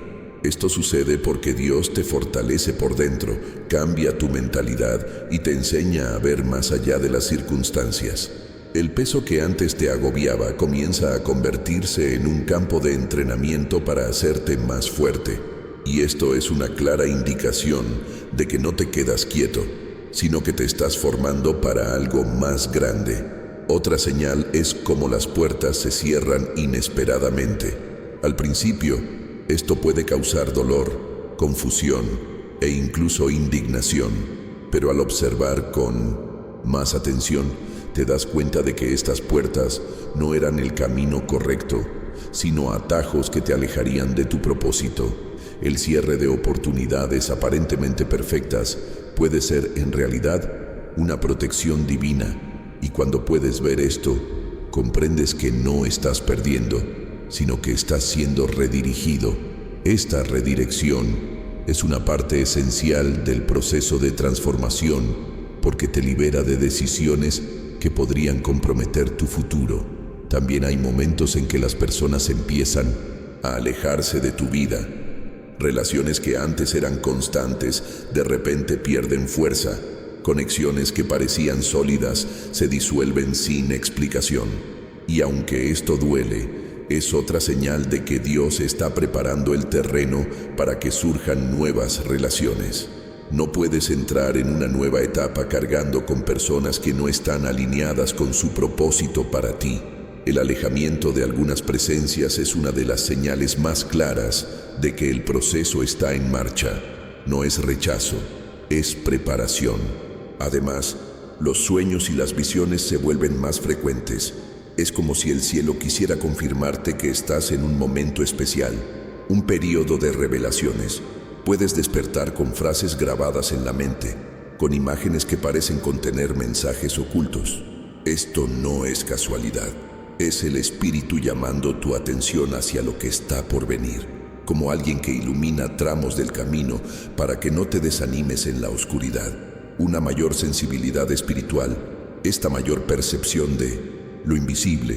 [SPEAKER 1] Esto sucede porque Dios te fortalece por dentro, cambia tu mentalidad y te enseña a ver más allá de las circunstancias. El peso que antes te agobiaba comienza a convertirse en un campo de entrenamiento para hacerte más fuerte. Y esto es una clara indicación de que no te quedas quieto, sino que te estás formando para algo más grande. Otra señal es cómo las puertas se cierran inesperadamente. Al principio, esto puede causar dolor, confusión e incluso indignación, pero al observar con más atención, te das cuenta de que estas puertas no eran el camino correcto, sino atajos que te alejarían de tu propósito. El cierre de oportunidades aparentemente perfectas puede ser en realidad una protección divina, y cuando puedes ver esto, comprendes que no estás perdiendo, sino que estás siendo redirigido. Esta redirección es una parte esencial del proceso de transformación porque te libera de decisiones que podrían comprometer tu futuro. También hay momentos en que las personas empiezan a alejarse de tu vida. Relaciones que antes eran constantes, de repente pierden fuerza. Conexiones que parecían sólidas se disuelven sin explicación. Y aunque esto duele, es otra señal de que Dios está preparando el terreno para que surjan nuevas relaciones. No puedes entrar en una nueva etapa cargando con personas que no están alineadas con su propósito para ti. El alejamiento de algunas presencias es una de las señales más claras de que el proceso está en marcha. No es rechazo, es preparación. Además, los sueños y las visiones se vuelven más frecuentes. Es como si el cielo quisiera confirmarte que estás en un momento especial, un periodo de revelaciones. Puedes despertar con frases grabadas en la mente, con imágenes que parecen contener mensajes ocultos. Esto no es casualidad, es el Espíritu llamando tu atención hacia lo que está por venir, como alguien que ilumina tramos del camino para que no te desanimes en la oscuridad. Una mayor sensibilidad espiritual, esta mayor percepción de lo invisible,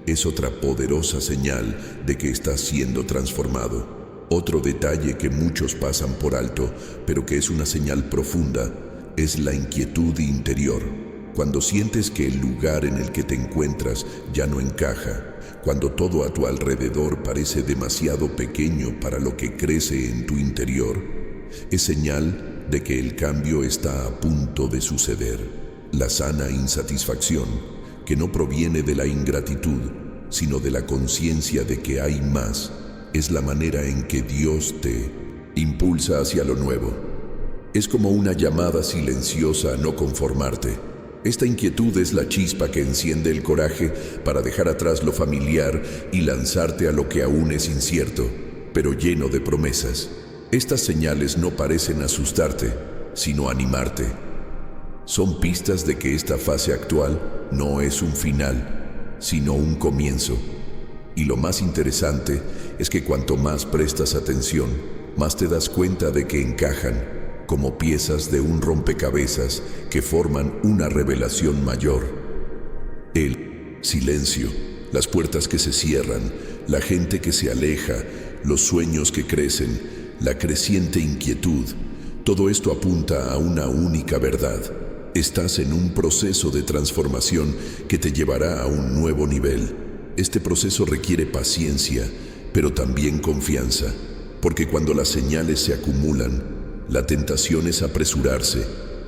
[SPEAKER 1] es otra poderosa señal de que estás siendo transformado. Otro detalle que muchos pasan por alto, pero que es una señal profunda, es la inquietud interior. Cuando sientes que el lugar en el que te encuentras ya no encaja, cuando todo a tu alrededor parece demasiado pequeño para lo que crece en tu interior, es señal de que el cambio está a punto de suceder. La sana insatisfacción, que no proviene de la ingratitud, sino de la conciencia de que hay más, es la manera en que Dios te impulsa hacia lo nuevo. Es como una llamada silenciosa a no conformarte. Esta inquietud es la chispa que enciende el coraje para dejar atrás lo familiar y lanzarte a lo que aún es incierto, pero lleno de promesas. Estas señales no parecen asustarte, sino animarte. Son pistas de que esta fase actual no es un final, sino un comienzo. Y lo más interesante es que cuanto más prestas atención, más te das cuenta de que encajan como piezas de un rompecabezas que forman una revelación mayor. El silencio, las puertas que se cierran, la gente que se aleja, los sueños que crecen, la creciente inquietud, todo esto apunta a una única verdad. Estás en un proceso de transformación que te llevará a un nuevo nivel. Este proceso requiere paciencia, pero también confianza, porque cuando las señales se acumulan, la tentación es apresurarse,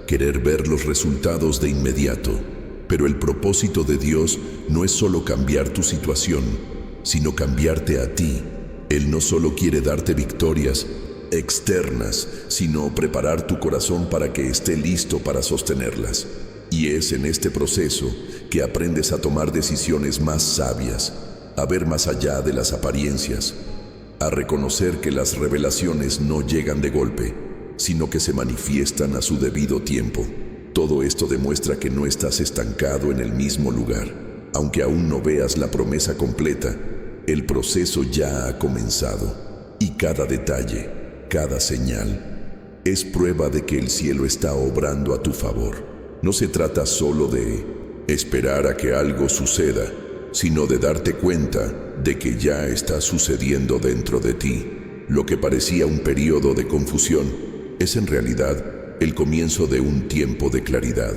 [SPEAKER 1] querer ver los resultados de inmediato. Pero el propósito de Dios no es solo cambiar tu situación, sino cambiarte a ti. Él no solo quiere darte victorias, externas, sino preparar tu corazón para que esté listo para sostenerlas. Y es en este proceso que aprendes a tomar decisiones más sabias, a ver más allá de las apariencias, a reconocer que las revelaciones no llegan de golpe, sino que se manifiestan a su debido tiempo. Todo esto demuestra que no estás estancado en el mismo lugar. Aunque aún no veas la promesa completa, el proceso ya ha comenzado. Y cada detalle, cada señal, es prueba de que el cielo está obrando a tu favor. No se trata solo de esperar a que algo suceda, sino de darte cuenta de que ya está sucediendo dentro de ti. Lo que parecía un periodo de confusión es en realidad el comienzo de un tiempo de claridad.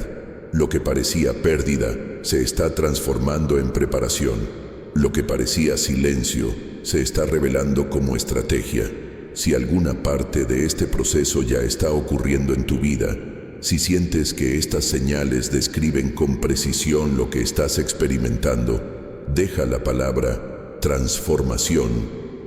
[SPEAKER 1] Lo que parecía pérdida se está transformando en preparación. Lo que parecía silencio se está revelando como estrategia. Si alguna parte de este proceso ya está ocurriendo en tu vida, si sientes que estas señales describen con precisión lo que estás experimentando, deja la palabra transformación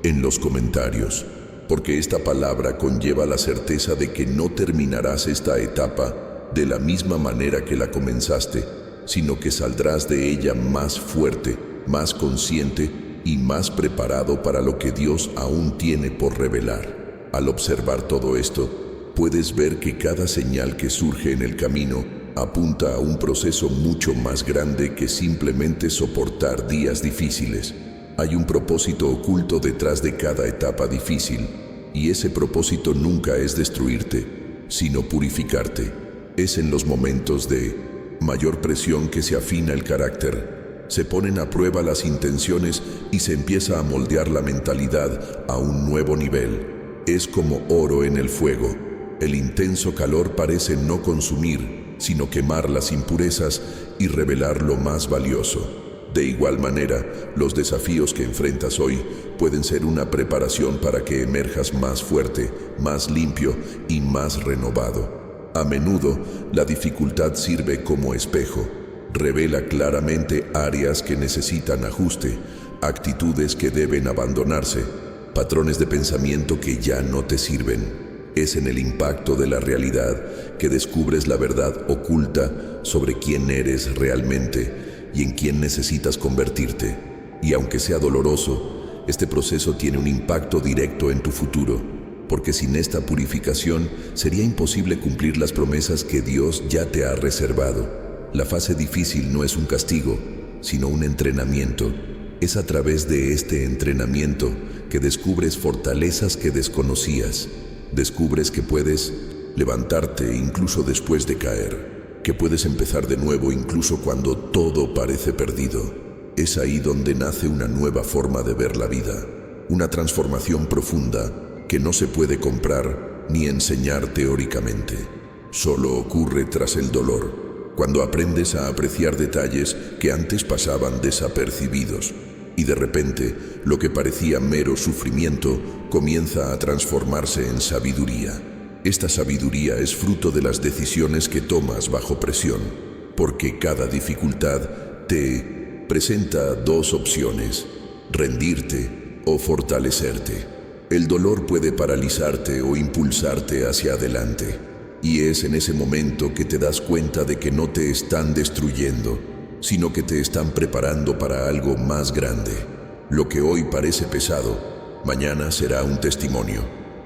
[SPEAKER 1] en los comentarios, porque esta palabra conlleva la certeza de que no terminarás esta etapa de la misma manera que la comenzaste, sino que saldrás de ella más fuerte, más consciente y más preparado para lo que Dios aún tiene por revelar. Al observar todo esto, puedes ver que cada señal que surge en el camino apunta a un proceso mucho más grande que simplemente soportar días difíciles. Hay un propósito oculto detrás de cada etapa difícil, y ese propósito nunca es destruirte, sino purificarte. Es en los momentos de mayor presión que se afina el carácter, se ponen a prueba las intenciones y se empieza a moldear la mentalidad a un nuevo nivel. Es como oro en el fuego. El intenso calor parece no consumir, sino quemar las impurezas y revelar lo más valioso. De igual manera, los desafíos que enfrentas hoy pueden ser una preparación para que emerjas más fuerte, más limpio y más renovado. A menudo, la dificultad sirve como espejo. Revela claramente áreas que necesitan ajuste, actitudes que deben abandonarse, patrones de pensamiento que ya no te sirven. Es en el impacto de la realidad que descubres la verdad oculta sobre quién eres realmente y en quién necesitas convertirte. Y aunque sea doloroso, este proceso tiene un impacto directo en tu futuro, porque sin esta purificación sería imposible cumplir las promesas que Dios ya te ha reservado. La fase difícil no es un castigo, sino un entrenamiento. Es a través de este entrenamiento que descubres fortalezas que desconocías. Descubres que puedes levantarte incluso después de caer, que puedes empezar de nuevo incluso cuando todo parece perdido. Es ahí donde nace una nueva forma de ver la vida, una transformación profunda que no se puede comprar ni enseñar teóricamente. Solo ocurre tras el dolor, cuando aprendes a apreciar detalles que antes pasaban desapercibidos. Y de repente, lo que parecía mero sufrimiento comienza a transformarse en sabiduría. Esta sabiduría es fruto de las decisiones que tomas bajo presión, porque cada dificultad te presenta dos opciones: rendirte o fortalecerte. El dolor puede paralizarte o impulsarte hacia adelante, y es en ese momento que te das cuenta de que no te están destruyendo, sino que te están preparando para algo más grande. Lo que hoy parece pesado, mañana será un testimonio.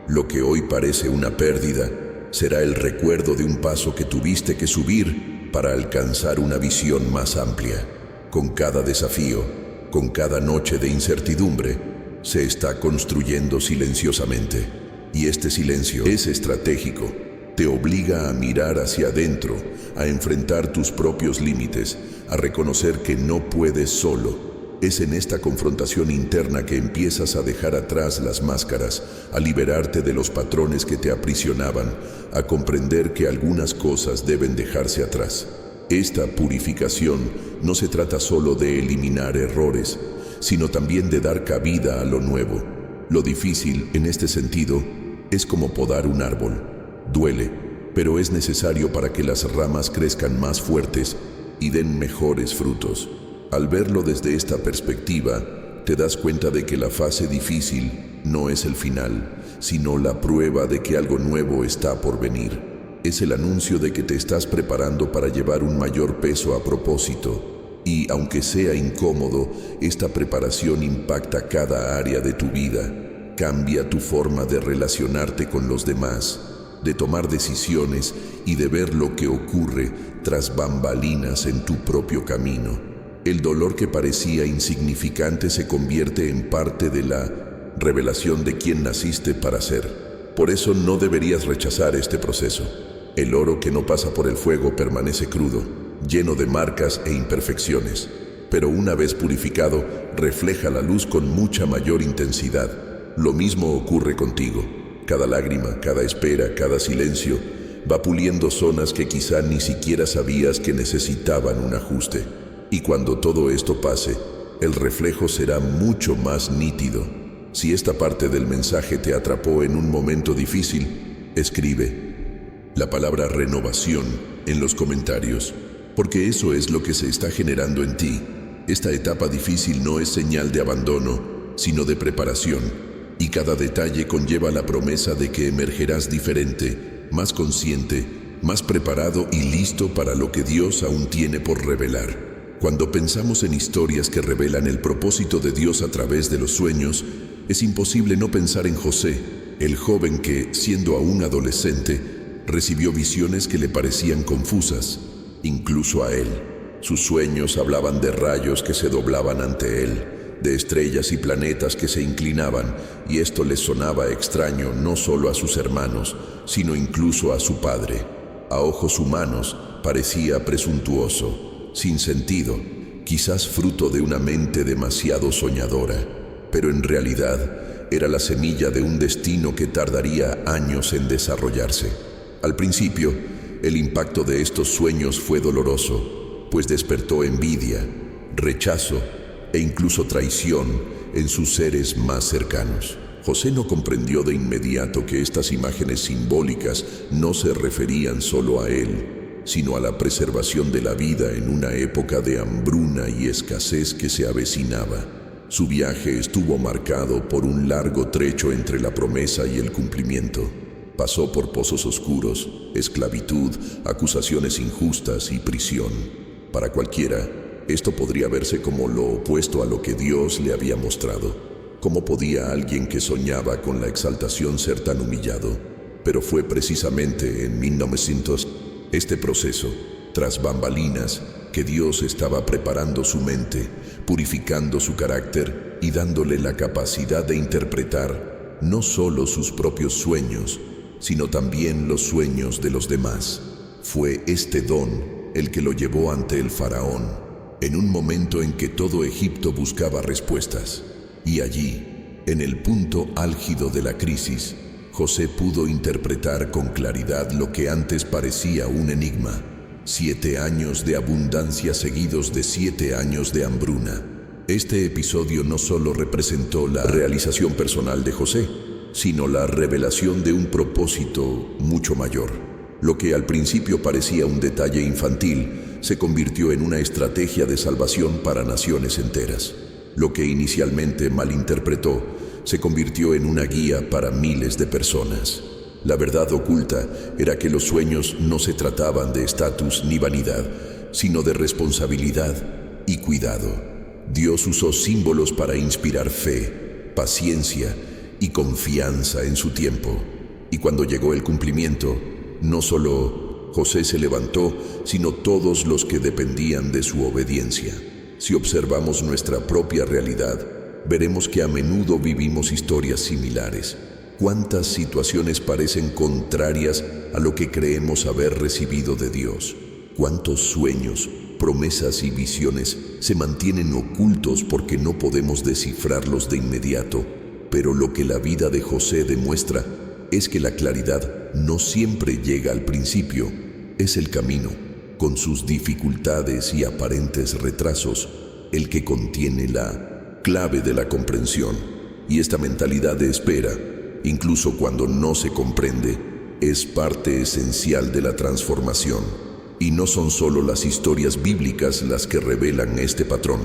[SPEAKER 1] Lo que hoy parece una pérdida, será el recuerdo de un paso que tuviste que subir para alcanzar una visión más amplia. Con cada desafío, con cada noche de incertidumbre, se está construyendo silenciosamente. Y este silencio es estratégico. Te obliga a mirar hacia adentro, a enfrentar tus propios límites, a reconocer que no puedes solo. Es en esta confrontación interna que empiezas a dejar atrás las máscaras, a liberarte de los patrones que te aprisionaban, a comprender que algunas cosas deben dejarse atrás. Esta purificación no se trata solo de eliminar errores, sino también de dar cabida a lo nuevo. Lo difícil, en este sentido, es como podar un árbol. Duele, pero es necesario para que las ramas crezcan más fuertes y den mejores frutos. Al verlo desde esta perspectiva, te das cuenta de que la fase difícil no es el final, sino la prueba de que algo nuevo está por venir. Es el anuncio de que te estás preparando para llevar un mayor peso a propósito. Y aunque sea incómodo, esta preparación impacta cada área de tu vida. Cambia tu forma de relacionarte con los demás, de tomar decisiones y de ver lo que ocurre tras bambalinas en tu propio camino. El dolor que parecía insignificante se convierte en parte de la revelación de quién naciste para ser. Por eso no deberías rechazar este proceso. El oro que no pasa por el fuego permanece crudo, lleno de marcas e imperfecciones, pero una vez purificado, refleja la luz con mucha mayor intensidad. Lo mismo ocurre contigo. Cada lágrima, cada espera, cada silencio va puliendo zonas que quizá ni siquiera sabías que necesitaban un ajuste. Y cuando todo esto pase, el reflejo será mucho más nítido. Si esta parte del mensaje te atrapó en un momento difícil, escribe la palabra renovación en los comentarios, porque eso es lo que se está generando en ti. Esta etapa difícil no es señal de abandono, sino de preparación, y cada detalle conlleva la promesa de que emergerás diferente, más consciente, más preparado y listo para lo que Dios aún tiene por revelar. Cuando pensamos en historias que revelan el propósito de Dios a través de los sueños, es imposible no pensar en José, el joven que, siendo aún adolescente, recibió visiones que le parecían confusas, incluso a él. Sus sueños hablaban de rayos que se doblaban ante él, de estrellas y planetas que se inclinaban, y esto les sonaba extraño no solo a sus hermanos, sino incluso a su padre. A ojos humanos parecía presuntuoso, sin sentido, quizás fruto de una mente demasiado soñadora, pero en realidad era la semilla de un destino que tardaría años en desarrollarse. Al principio, el impacto de estos sueños fue doloroso, pues despertó envidia, rechazo e incluso traición en sus seres más cercanos. José no comprendió de inmediato que estas imágenes simbólicas no se referían solo a él, sino a la preservación de la vida en una época de hambruna y escasez que se avecinaba. Su viaje estuvo marcado por un largo trecho entre la promesa y el cumplimiento. Pasó por pozos oscuros, esclavitud, acusaciones injustas y prisión. Para cualquiera, esto podría verse como lo opuesto a lo que Dios le había mostrado. ¿Cómo podía alguien que soñaba con la exaltación ser tan humillado? Pero fue precisamente en 1900 este proceso, tras bambalinas, que Dios estaba preparando su mente, purificando su carácter y dándole la capacidad de interpretar no solo sus propios sueños, sino también los sueños de los demás. Fue este don el que lo llevó ante el faraón, en un momento en que todo Egipto buscaba respuestas. Y allí, en el punto álgido de la crisis, José pudo interpretar con claridad lo que antes parecía un enigma: 7 años de abundancia seguidos de 7 años de hambruna. Este episodio no solo representó la realización personal de José, sino la revelación de un propósito mucho mayor. Lo que al principio parecía un detalle infantil, se convirtió en una estrategia de salvación para naciones enteras. Lo que inicialmente malinterpretó, se convirtió en una guía para miles de personas. La verdad oculta era que los sueños no se trataban de estatus ni vanidad, sino de responsabilidad y cuidado. Dios usó símbolos para inspirar fe, paciencia y confianza en su tiempo. Y cuando llegó el cumplimiento, no solo José se levantó, sino todos los que dependían de su obediencia. Si observamos nuestra propia realidad, veremos que a menudo vivimos historias similares. ¿Cuántas situaciones parecen contrarias a lo que creemos haber recibido de Dios? ¿Cuántos sueños, promesas y visiones se mantienen ocultos porque no podemos descifrarlos de inmediato? Pero lo que la vida de José demuestra es que la claridad no siempre llega al principio, es el camino, con sus dificultades y aparentes retrasos, el que contiene la clave de la comprensión. Y esta mentalidad de espera, incluso cuando no se comprende, es parte esencial de la transformación. Y no son solo las historias bíblicas las que revelan este patrón.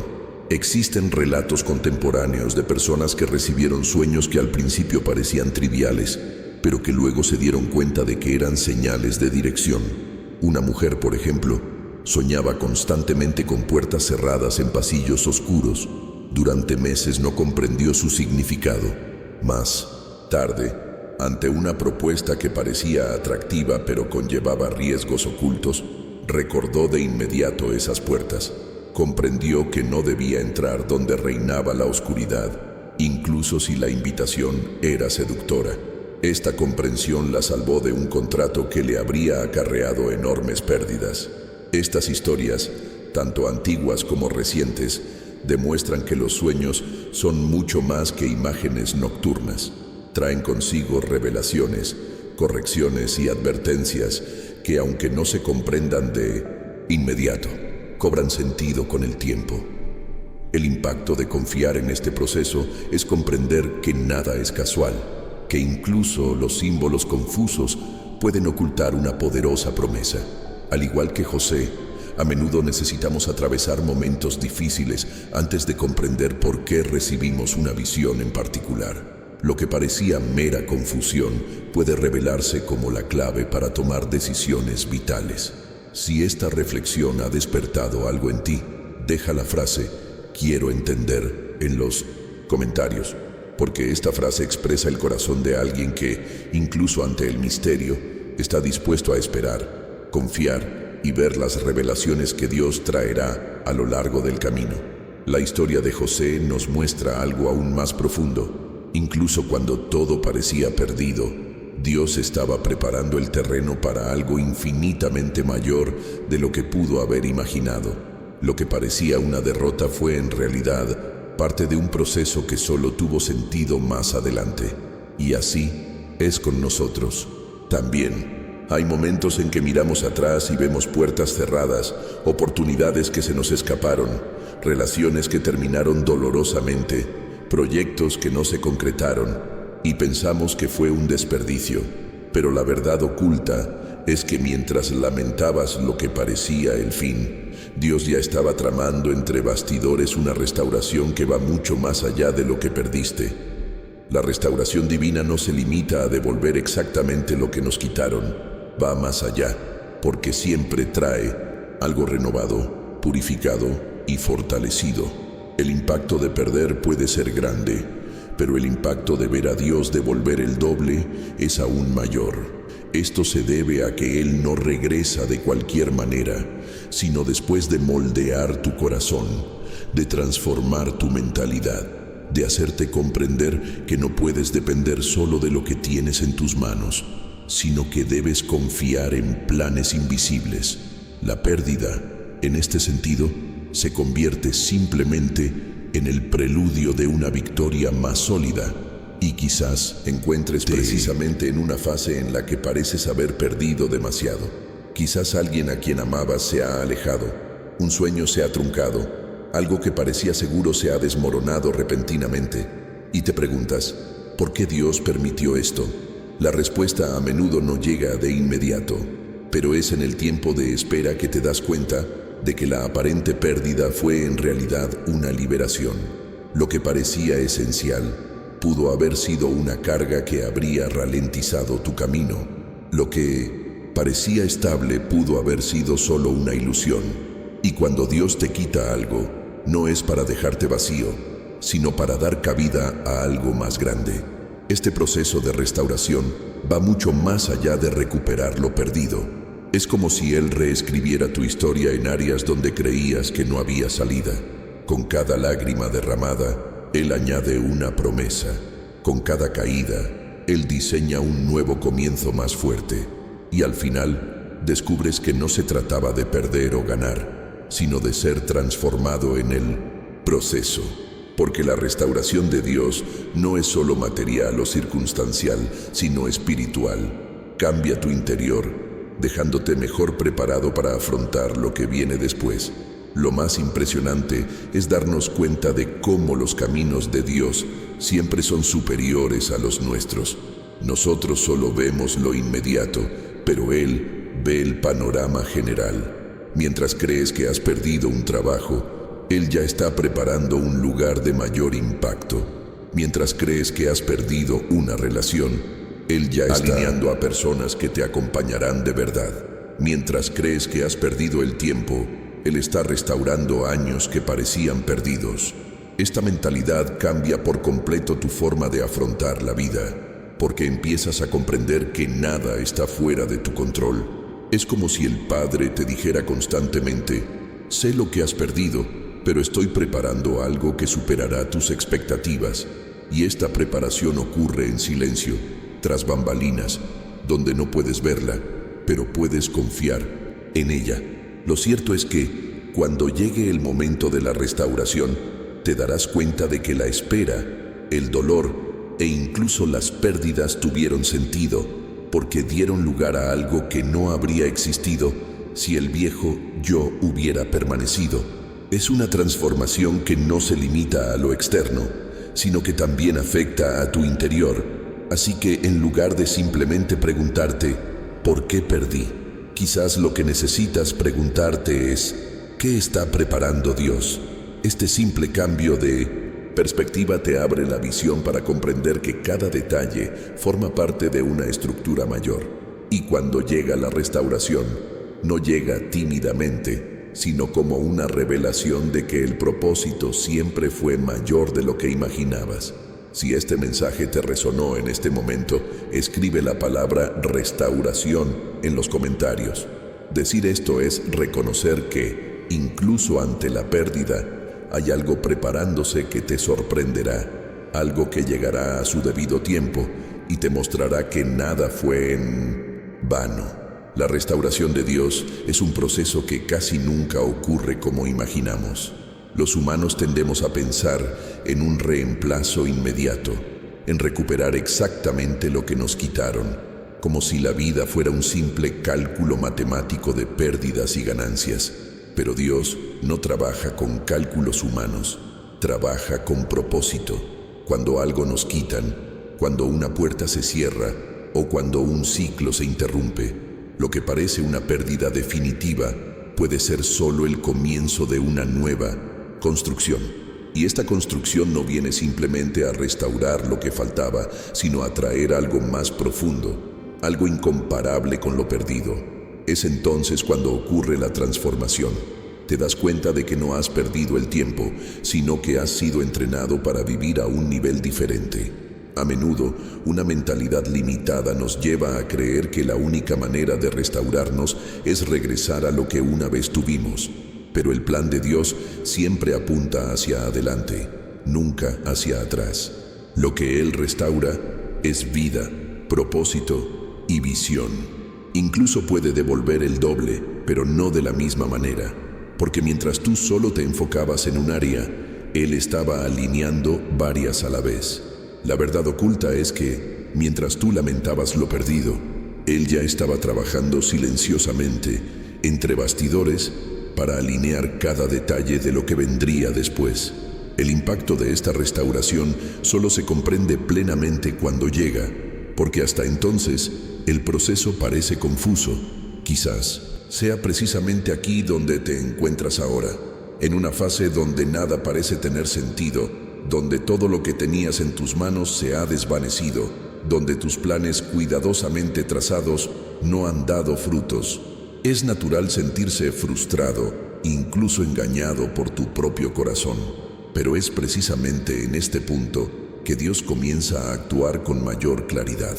[SPEAKER 1] Existen relatos contemporáneos de personas que recibieron sueños que al principio parecían triviales, pero que luego se dieron cuenta de que eran señales de dirección. Una mujer, por ejemplo, soñaba constantemente con puertas cerradas en pasillos oscuros. Durante meses no comprendió su significado. Más tarde, ante una propuesta que parecía atractiva pero conllevaba riesgos ocultos, recordó de inmediato esas puertas. Comprendió que no debía entrar donde reinaba la oscuridad, incluso si la invitación era seductora. Esta comprensión la salvó de un contrato que le habría acarreado enormes pérdidas. Estas historias, tanto antiguas como recientes, demuestran que los sueños son mucho más que imágenes nocturnas. Traen consigo revelaciones, correcciones y advertencias que, aunque no se comprendan de inmediato, cobran sentido con el tiempo. El impacto de confiar en este proceso es comprender que nada es casual, que incluso los símbolos confusos pueden ocultar una poderosa promesa. Al igual que José, a menudo necesitamos atravesar momentos difíciles antes de comprender por qué recibimos una visión en particular. Lo que parecía mera confusión puede revelarse como la clave para tomar decisiones vitales. Si esta reflexión ha despertado algo en ti, deja la frase "quiero entender" en los comentarios, porque esta frase expresa el corazón de alguien que, incluso ante el misterio, está dispuesto a esperar, confiar y ver las revelaciones que Dios traerá a lo largo del camino. La historia de José nos muestra algo aún más profundo. Incluso cuando todo parecía perdido, Dios estaba preparando el terreno para algo infinitamente mayor de lo que pudo haber imaginado. Lo que parecía una derrota fue en realidad parte de un proceso que solo tuvo sentido más adelante. Y así es con nosotros. También hay momentos en que miramos atrás y vemos puertas cerradas, oportunidades que se nos escaparon, relaciones que terminaron dolorosamente, proyectos que no se concretaron, y pensamos que fue un desperdicio. Pero la verdad oculta es que mientras lamentabas lo que parecía el fin, Dios ya estaba tramando entre bastidores una restauración que va mucho más allá de lo que perdiste. La restauración divina no se limita a devolver exactamente lo que nos quitaron, va más allá, porque siempre trae algo renovado, purificado y fortalecido. El impacto de perder puede ser grande, pero el impacto de ver a Dios devolver el doble es aún mayor. Esto se debe a que Él no regresa de cualquier manera, sino después de moldear tu corazón, de transformar tu mentalidad, de hacerte comprender que no puedes depender solo de lo que tienes en tus manos, sino que debes confiar en planes invisibles. La pérdida, en este sentido, se convierte simplemente en el preludio de una victoria más sólida. Y quizás encuentres precisamente en una fase en la que pareces haber perdido demasiado. Quizás alguien a quien amabas se ha alejado, un sueño se ha truncado, algo que parecía seguro se ha desmoronado repentinamente. Y te preguntas, ¿por qué Dios permitió esto? La respuesta a menudo no llega de inmediato, pero es en el tiempo de espera que te das cuenta de que la aparente pérdida fue en realidad una liberación. Lo que parecía esencial pudo haber sido una carga que habría ralentizado tu camino. Lo que parecía estable pudo haber sido solo una ilusión. Y cuando Dios te quita algo, no es para dejarte vacío, sino para dar cabida a algo más grande. Este proceso de restauración va mucho más allá de recuperar lo perdido. Es como si Él reescribiera tu historia en áreas donde creías que no había salida. Con cada lágrima derramada, Él añade una promesa. Con cada caída, Él diseña un nuevo comienzo más fuerte. Y al final, descubres que no se trataba de perder o ganar, sino de ser transformado en el proceso. Porque la restauración de Dios no es solo material o circunstancial, sino espiritual. Cambia tu interior, dejándote mejor preparado para afrontar lo que viene después. Lo más impresionante es darnos cuenta de cómo los caminos de Dios siempre son superiores a los nuestros. Nosotros solo vemos lo inmediato, pero Él ve el panorama general. Mientras crees que has perdido un trabajo, Él ya está preparando un lugar de mayor impacto. Mientras crees que has perdido una relación, Él ya está alineando a personas que te acompañarán de verdad. Mientras crees que has perdido el tiempo, Él está restaurando años que parecían perdidos. Esta mentalidad cambia por completo tu forma de afrontar la vida, porque empiezas a comprender que nada está fuera de tu control. Es como si el Padre te dijera constantemente: sé lo que has perdido, pero estoy preparando algo que superará tus expectativas. Y esta preparación ocurre en silencio, tras bambalinas, donde no puedes verla, pero puedes confiar en ella. Lo cierto es que, cuando llegue el momento de la restauración, te darás cuenta de que la espera, el dolor e incluso las pérdidas tuvieron sentido, porque dieron lugar a algo que no habría existido si el viejo yo hubiera permanecido. Es una transformación que no se limita a lo externo, sino que también afecta a tu interior. Así que en lugar de simplemente preguntarte ¿por qué perdí?, quizás lo que necesitas preguntarte es ¿qué está preparando Dios? Este simple cambio de perspectiva te abre la visión para comprender que cada detalle forma parte de una estructura mayor. Y cuando llega la restauración, no llega tímidamente, sino como una revelación de que el propósito siempre fue mayor de lo que imaginabas. Si este mensaje te resonó en este momento, escribe la palabra restauración en los comentarios. Decir esto es reconocer que, incluso ante la pérdida, hay algo preparándose que te sorprenderá, algo que llegará a su debido tiempo y te mostrará que nada fue en vano. La restauración de Dios es un proceso que casi nunca ocurre como imaginamos. Los humanos tendemos a pensar en un reemplazo inmediato, en recuperar exactamente lo que nos quitaron, como si la vida fuera un simple cálculo matemático de pérdidas y ganancias. Pero Dios no trabaja con cálculos humanos, trabaja con propósito. Cuando algo nos quitan, cuando una puerta se cierra o cuando un ciclo se interrumpe, lo que parece una pérdida definitiva puede ser solo el comienzo de una nueva construcción. Y esta construcción no viene simplemente a restaurar lo que faltaba, sino a traer algo más profundo, algo incomparable con lo perdido. Es entonces cuando ocurre la transformación. Te das cuenta de que no has perdido el tiempo, sino que has sido entrenado para vivir a un nivel diferente. A menudo, una mentalidad limitada nos lleva a creer que la única manera de restaurarnos es regresar a lo que una vez tuvimos. Pero el plan de Dios siempre apunta hacia adelante, nunca hacia atrás. Lo que Él restaura es vida, propósito y visión. Incluso puede devolver el doble, pero no de la misma manera, porque mientras tú solo te enfocabas en un área, Él estaba alineando varias a la vez. La verdad oculta es que, mientras tú lamentabas lo perdido, Él ya estaba trabajando silenciosamente, entre bastidores, para alinear cada detalle de lo que vendría después. El impacto de esta restauración solo se comprende plenamente cuando llega, porque hasta entonces el proceso parece confuso. Quizás sea precisamente aquí donde te encuentras ahora, en una fase donde nada parece tener sentido, donde todo lo que tenías en tus manos se ha desvanecido, donde tus planes cuidadosamente trazados no han dado frutos. Es natural sentirse frustrado, incluso engañado por tu propio corazón, pero es precisamente en este punto que Dios comienza a actuar con mayor claridad,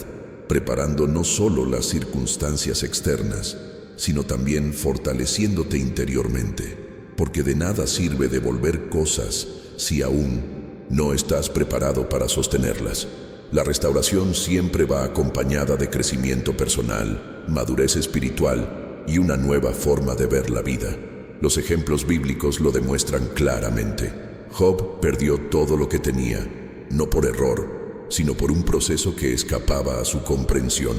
[SPEAKER 1] preparando no solo las circunstancias externas, sino también fortaleciéndote interiormente, porque de nada sirve devolver cosas si aún no estás preparado para sostenerlas. La restauración siempre va acompañada de crecimiento personal, madurez espiritual y una nueva forma de ver la vida. Los ejemplos bíblicos lo demuestran claramente. Job perdió todo lo que tenía, no por error, sino por un proceso que escapaba a su comprensión.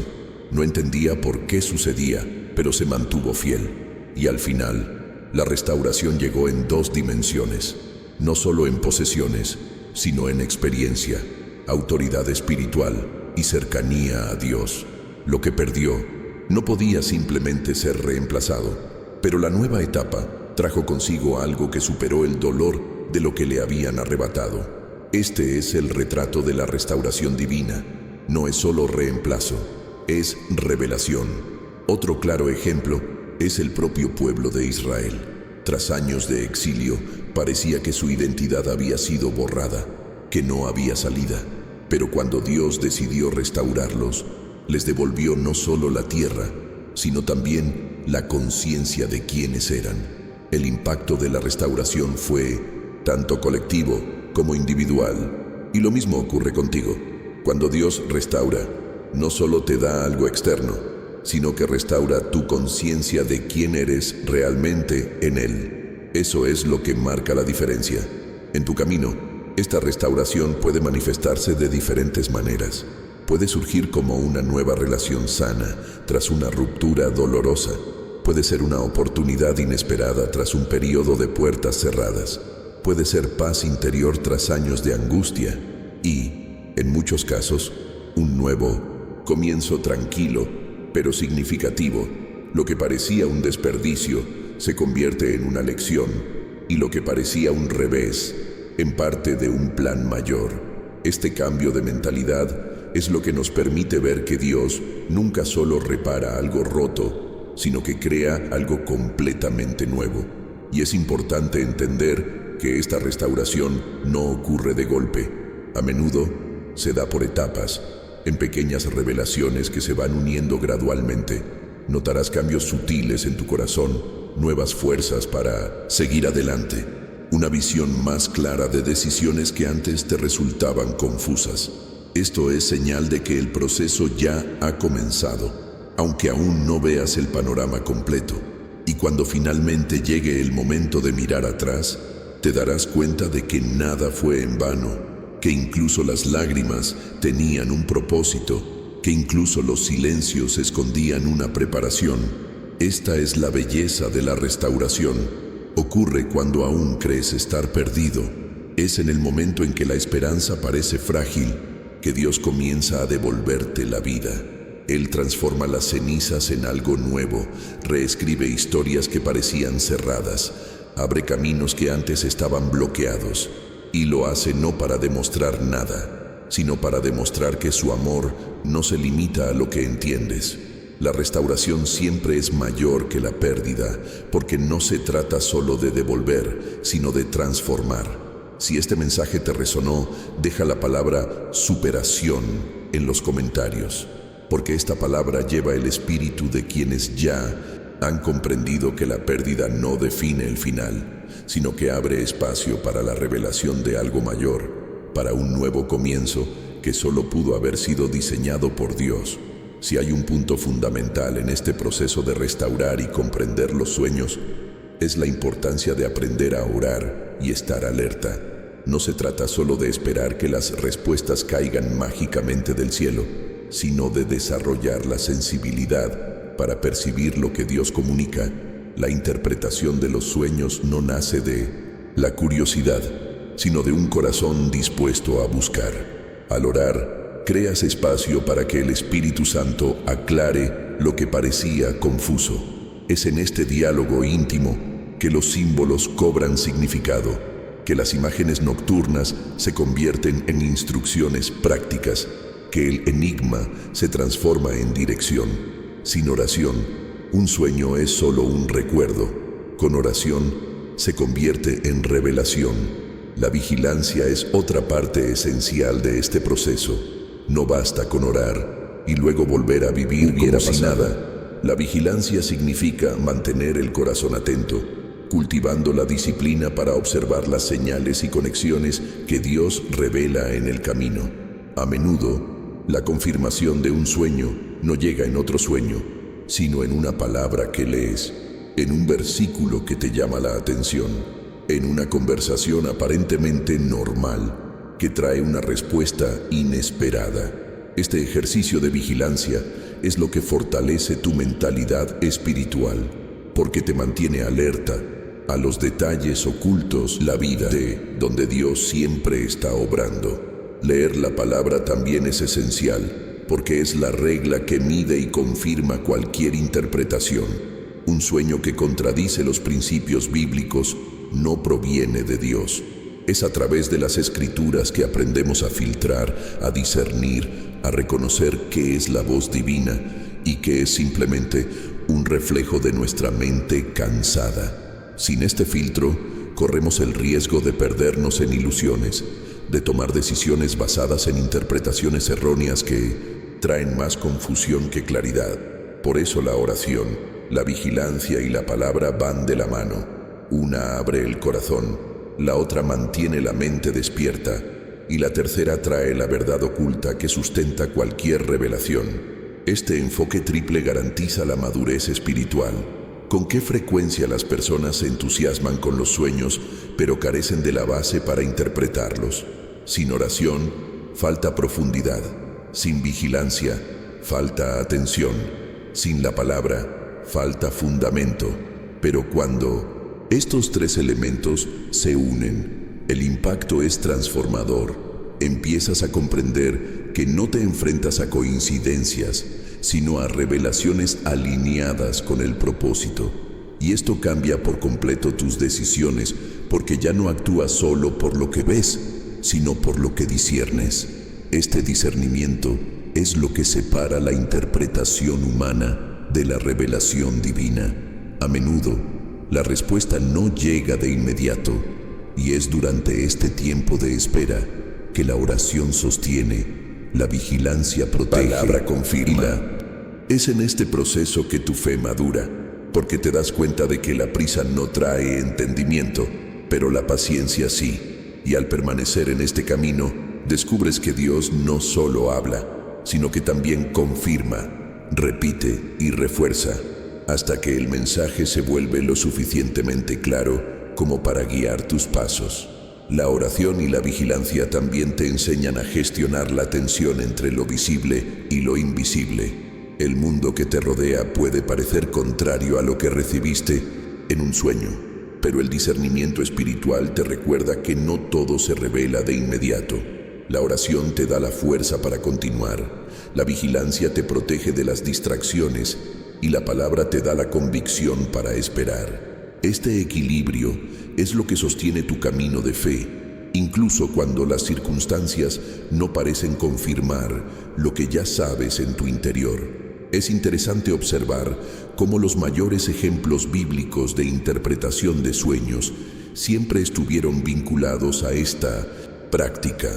[SPEAKER 1] No entendía por qué sucedía, pero se mantuvo fiel. Y al final, la restauración llegó en dos dimensiones, no solo en posesiones, sino en experiencia, autoridad espiritual y cercanía a Dios. Lo que perdió no podía simplemente ser reemplazado, pero la nueva etapa trajo consigo algo que superó el dolor de lo que le habían arrebatado. Este es el retrato de la restauración divina. No es solo reemplazo, es revelación. Otro claro ejemplo es el propio pueblo de Israel. Tras años de exilio, parecía que su identidad había sido borrada, que no había salida. Pero cuando Dios decidió restaurarlos, les devolvió no solo la tierra, sino también la conciencia de quiénes eran. El impacto de la restauración fue tanto colectivo como individual. Y lo mismo ocurre contigo. Cuando Dios restaura, no solo te da algo externo, sino que restaura tu conciencia de quién eres realmente en Él. Eso es lo que marca la diferencia. En tu camino, esta restauración puede manifestarse de diferentes maneras. Puede surgir como una nueva relación sana tras una ruptura dolorosa. Puede ser una oportunidad inesperada tras un periodo de puertas cerradas. Puede ser paz interior tras años de angustia. Y, en muchos casos, un nuevo comienzo tranquilo, pero significativo. Lo que parecía un desperdicio se convierte en una lección, y lo que parecía un revés, en parte de un plan mayor. Este cambio de mentalidad es lo que nos permite ver que Dios nunca solo repara algo roto, sino que crea algo completamente nuevo. Y es importante entender que esta restauración no ocurre de golpe. A menudo se da por etapas, en pequeñas revelaciones que se van uniendo gradualmente. Notarás cambios sutiles en tu corazón, nuevas fuerzas para seguir adelante, una visión más clara de decisiones que antes te resultaban confusas. Esto es señal de que el proceso ya ha comenzado, aunque aún no veas el panorama completo. Y cuando finalmente llegue el momento de mirar atrás, te darás cuenta de que nada fue en vano, que incluso las lágrimas tenían un propósito, que incluso los silencios escondían una preparación. Esta es la belleza de la restauración. Ocurre cuando aún crees estar perdido. Es en el momento en que la esperanza parece frágil que Dios comienza a devolverte la vida. Él transforma las cenizas en algo nuevo, reescribe historias que parecían cerradas, abre caminos que antes estaban bloqueados, y lo hace no para demostrar nada, sino para demostrar que su amor no se limita a lo que entiendes. La restauración siempre es mayor que la pérdida, porque no se trata solo de devolver, sino de transformar. Si este mensaje te resonó, deja la palabra superación en los comentarios, porque esta palabra lleva el espíritu de quienes ya han comprendido que la pérdida no define el final, sino que abre espacio para la revelación de algo mayor, para un nuevo comienzo que solo pudo haber sido diseñado por Dios. Si hay un punto fundamental en este proceso de restaurar y comprender los sueños, es la importancia de aprender a orar y estar alerta. No se trata solo de esperar que las respuestas caigan mágicamente del cielo, sino de desarrollar la sensibilidad para percibir lo que Dios comunica. La interpretación de los sueños no nace de la curiosidad, sino de un corazón dispuesto a buscar. Al orar, creas espacio para que el Espíritu Santo aclare lo que parecía confuso. Es en este diálogo íntimo que los símbolos cobran significado, que las imágenes nocturnas se convierten en instrucciones prácticas, que el enigma se transforma en dirección. Sin oración, un sueño es solo un recuerdo. Con oración, se convierte en revelación. La vigilancia es otra parte esencial de este proceso. No basta con orar y luego volver a vivir como si nada. La vigilancia significa mantener el corazón atento, cultivando la disciplina para observar las señales y conexiones que Dios revela en el camino. A menudo, la confirmación de un sueño no llega en otro sueño, sino en una palabra que lees, en un versículo que te llama la atención, en una conversación aparentemente normal que trae una respuesta inesperada. Este ejercicio de vigilancia es lo que fortalece tu mentalidad espiritual, porque te mantiene alerta a los detalles ocultos, la vida de donde Dios siempre está obrando. Leer la palabra también es esencial, porque es la regla que mide y confirma cualquier interpretación. Un sueño que contradice los principios bíblicos no proviene de Dios. Es a través de las escrituras que aprendemos a filtrar, a discernir, a reconocer qué es la voz divina y qué es simplemente un reflejo de nuestra mente cansada. Sin este filtro, corremos el riesgo de perdernos en ilusiones, de tomar decisiones basadas en interpretaciones erróneas que traen más confusión que claridad. Por eso la oración, la vigilancia y la palabra van de la mano. Una abre el corazón, la otra mantiene la mente despierta y la tercera trae la verdad oculta que sustenta cualquier revelación. Este enfoque triple garantiza la madurez espiritual. ¿Con qué frecuencia las personas se entusiasman con los sueños, pero carecen de la base para interpretarlos? Sin oración, falta profundidad. Sin vigilancia, falta atención. Sin la palabra, falta fundamento. Pero cuando estos tres elementos se unen, el impacto es transformador. Empiezas a comprender que no te enfrentas a coincidencias, sino a revelaciones alineadas con el propósito. Y esto cambia por completo tus decisiones, porque ya no actúas solo por lo que ves, sino por lo que disciernes. Este discernimiento es lo que separa la interpretación humana de la revelación divina. A menudo, la respuesta no llega de inmediato, y es durante este tiempo de espera que la oración sostiene, la vigilancia protege, palabra confirma. Es en este proceso que tu fe madura, porque te das cuenta de que la prisa no trae entendimiento, pero la paciencia sí. Y al permanecer en este camino, descubres que Dios no solo habla, sino que también confirma, repite y refuerza, hasta que el mensaje se vuelve lo suficientemente claro como para guiar tus pasos. La oración y la vigilancia también te enseñan a gestionar la tensión entre lo visible y lo invisible. El mundo que te rodea puede parecer contrario a lo que recibiste en un sueño, pero el discernimiento espiritual te recuerda que no todo se revela de inmediato. La oración te da la fuerza para continuar, la vigilancia te protege de las distracciones y la palabra te da la convicción para esperar. Este equilibrio es lo que sostiene tu camino de fe, incluso cuando las circunstancias no parecen confirmar lo que ya sabes en tu interior. Es interesante observar cómo los mayores ejemplos bíblicos de interpretación de sueños siempre estuvieron vinculados a esta práctica.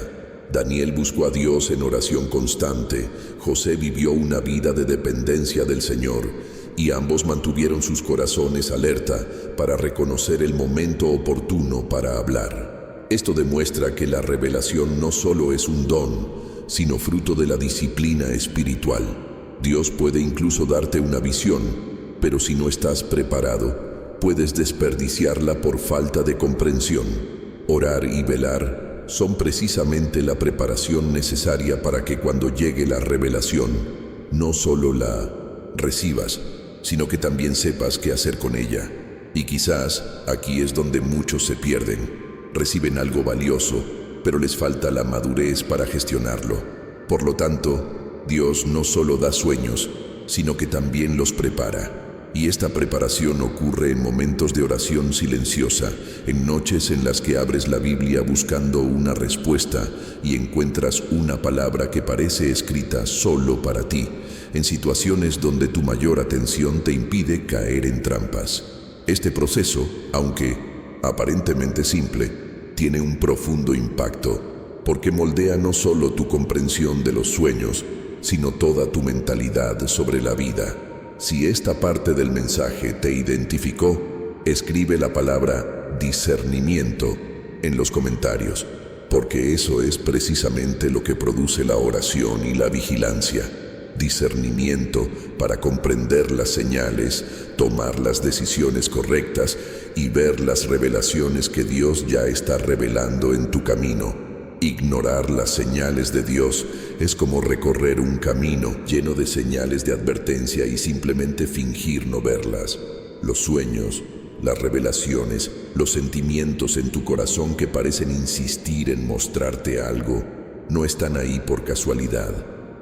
[SPEAKER 1] Daniel buscó a Dios en oración constante, José vivió una vida de dependencia del Señor, y ambos mantuvieron sus corazones alerta para reconocer el momento oportuno para hablar. Esto demuestra que la revelación no solo es un don, sino fruto de la disciplina espiritual. Dios puede incluso darte una visión, pero si no estás preparado, puedes desperdiciarla por falta de comprensión. Orar y velar son precisamente la preparación necesaria para que cuando llegue la revelación, no solo la recibas, sino que también sepas qué hacer con ella. Y quizás aquí es donde muchos se pierden. Reciben algo valioso, pero les falta la madurez para gestionarlo. Por lo tanto, Dios no solo da sueños, sino que también los prepara. Y esta preparación ocurre en momentos de oración silenciosa, en noches en las que abres la Biblia buscando una respuesta y encuentras una palabra que parece escrita solo para ti, en situaciones donde tu mayor atención te impide caer en trampas. Este proceso, aunque aparentemente simple, tiene un profundo impacto, porque moldea no solo tu comprensión de los sueños, sino toda tu mentalidad sobre la vida. Si esta parte del mensaje te identificó, escribe la palabra discernimiento en los comentarios, porque eso es precisamente lo que produce la oración y la vigilancia. Discernimiento para comprender las señales, tomar las decisiones correctas y ver las revelaciones que Dios ya está revelando en tu camino. Ignorar las señales de Dios es como recorrer un camino lleno de señales de advertencia y simplemente fingir no verlas. Los sueños, las revelaciones, los sentimientos en tu corazón que parecen insistir en mostrarte algo, no están ahí por casualidad.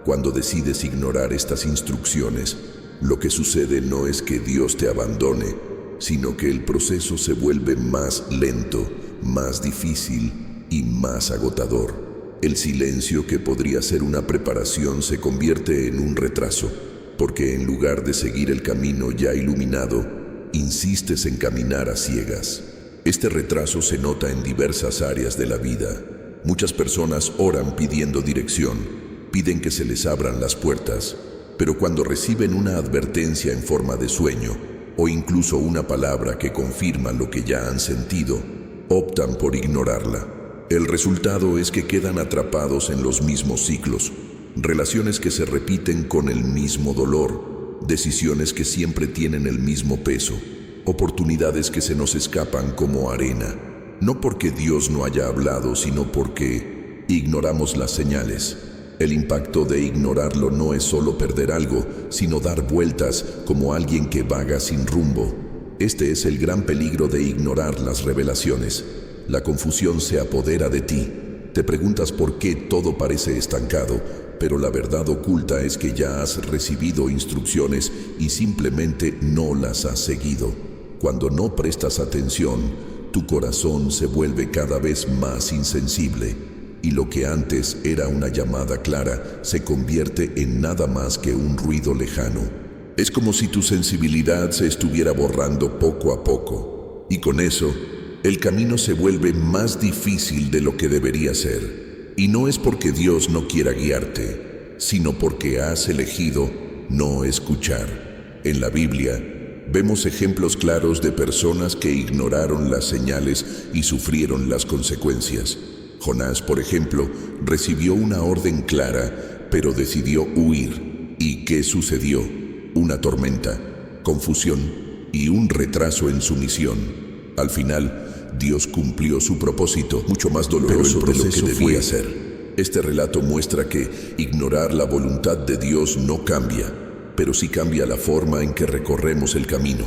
[SPEAKER 1] Cuando decides ignorar estas instrucciones, Lo que sucede no es que Dios te abandone, sino que el proceso se vuelve más lento, más difícil y más agotador. El silencio que podría ser una preparación se convierte en un retraso, porque en lugar de seguir el camino ya iluminado, insistes en caminar a ciegas. Este retraso se nota en diversas áreas de la vida. Muchas personas oran pidiendo dirección, piden que se les abran las puertas, pero cuando reciben una advertencia en forma de sueño, o incluso una palabra que confirma lo que ya han sentido, optan por ignorarla. El resultado es que quedan atrapados en los mismos ciclos, relaciones que se repiten con el mismo dolor, decisiones que siempre tienen el mismo peso, oportunidades que se nos escapan como arena, no porque Dios no haya hablado, sino porque ignoramos las señales. El impacto de ignorarlo no es solo perder algo, sino dar vueltas como alguien que vaga sin rumbo. Este es el gran peligro de ignorar las revelaciones. La confusión se apodera de ti. Te preguntas por qué todo parece estancado, pero la verdad oculta es que ya has recibido instrucciones y simplemente no las has seguido. Cuando no prestas atención, tu corazón se vuelve cada vez más insensible, y lo que antes era una llamada clara se convierte en nada más que un ruido lejano. Es como si tu sensibilidad se estuviera borrando poco a poco, y con eso, el camino se vuelve más difícil de lo que debería ser. Y no es porque Dios no quiera guiarte, sino porque has elegido no escuchar. En la Biblia, vemos ejemplos claros de personas que ignoraron las señales y sufrieron las consecuencias. Jonás, por ejemplo, recibió una orden clara, pero decidió huir. ¿Y qué sucedió? Una tormenta, confusión y un retraso en su misión. Al final, Dios cumplió su propósito, mucho más doloroso de lo que debía ser. Este relato muestra que ignorar la voluntad de Dios no cambia, pero sí cambia la forma en que recorremos el camino.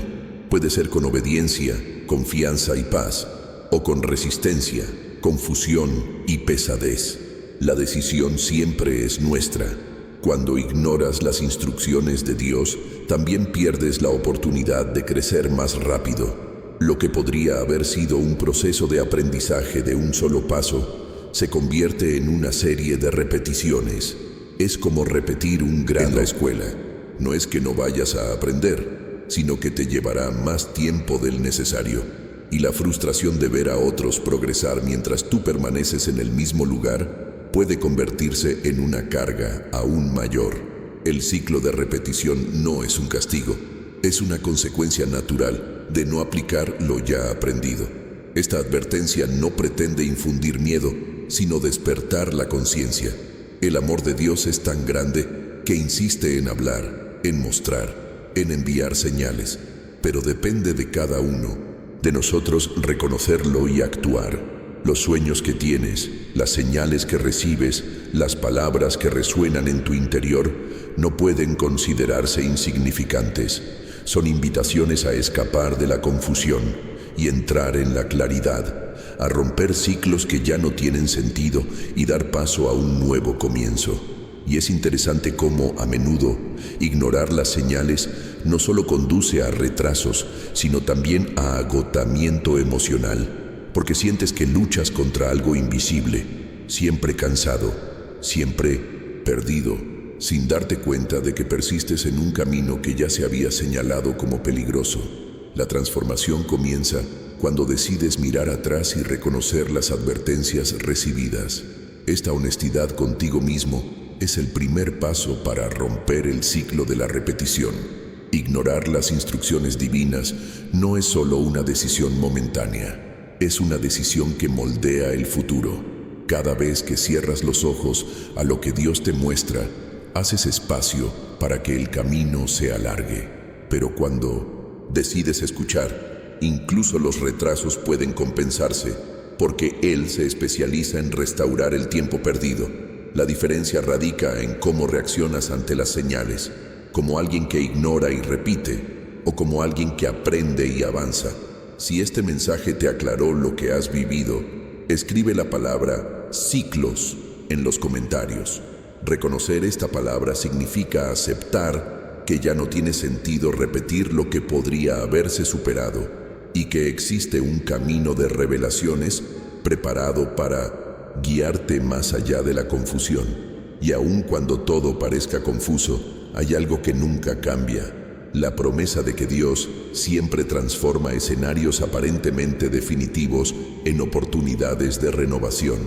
[SPEAKER 1] Puede ser con obediencia, confianza y paz, o con resistencia, confusión y pesadez. La decisión siempre es nuestra. Cuando ignoras las instrucciones de Dios, también pierdes la oportunidad de crecer más rápido. Lo que podría haber sido un proceso de aprendizaje de un solo paso, se convierte en una serie de repeticiones. Es como repetir un grado en la escuela. No es que no vayas a aprender, sino que te llevará más tiempo del necesario. Y la frustración de ver a otros progresar mientras tú permaneces en el mismo lugar puede convertirse en una carga aún mayor. El ciclo de repetición no es un castigo, es una consecuencia natural de no aplicar lo ya aprendido. Esta advertencia no pretende infundir miedo, sino despertar la conciencia. El amor de Dios es tan grande que insiste en hablar, en mostrar, en enviar señales, pero depende de cada uno de nosotros reconocerlo y actuar. Los sueños que tienes, las señales que recibes, las palabras que resuenan en tu interior, no pueden considerarse insignificantes. Son invitaciones a escapar de la confusión y entrar en la claridad, a romper ciclos que ya no tienen sentido y dar paso a un nuevo comienzo. Y es interesante cómo, a menudo, ignorar las señales no solo conduce a retrasos, sino también a agotamiento emocional, porque sientes que luchas contra algo invisible, siempre cansado, siempre perdido, sin darte cuenta de que persistes en un camino que ya se había señalado como peligroso. La transformación comienza cuando decides mirar atrás y reconocer las advertencias recibidas. Esta honestidad contigo mismo es el primer paso para romper el ciclo de la repetición. Ignorar las instrucciones divinas no es solo una decisión momentánea, es una decisión que moldea el futuro. Cada vez que cierras los ojos a lo que Dios te muestra, haces espacio para que el camino se alargue. Pero cuando decides escuchar, incluso los retrasos pueden compensarse, porque Él se especializa en restaurar el tiempo perdido. La diferencia radica en cómo reaccionas ante las señales, como alguien que ignora y repite, o como alguien que aprende y avanza. Si este mensaje te aclaró lo que has vivido, escribe la palabra ciclos en los comentarios. Reconocer esta palabra significa aceptar que ya no tiene sentido repetir lo que podría haberse superado y que existe un camino de revelaciones preparado para guiarte más allá de la confusión. Y aun cuando todo parezca confuso, hay algo que nunca cambia: la promesa de que Dios siempre transforma escenarios aparentemente definitivos en oportunidades de renovación.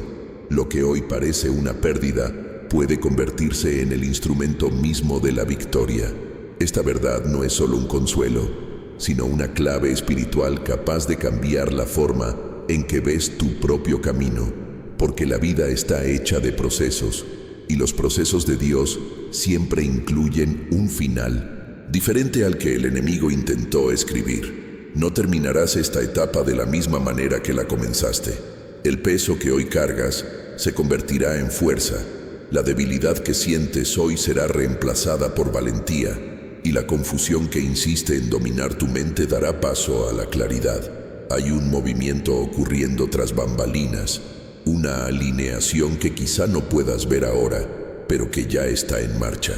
[SPEAKER 1] Lo que hoy parece una pérdida puede convertirse en el instrumento mismo de la victoria. Esta verdad no es solo un consuelo, sino una clave espiritual capaz de cambiar la forma en que ves tu propio camino, porque la vida está hecha de procesos, y los procesos de Dios siempre incluyen un final, diferente al que el enemigo intentó escribir. No terminarás esta etapa de la misma manera que la comenzaste. El peso que hoy cargas se convertirá en fuerza. La debilidad que sientes hoy será reemplazada por valentía, y la confusión que insiste en dominar tu mente dará paso a la claridad. Hay un movimiento ocurriendo tras bambalinas, una alineación que quizá no puedas ver ahora, pero que ya está en marcha.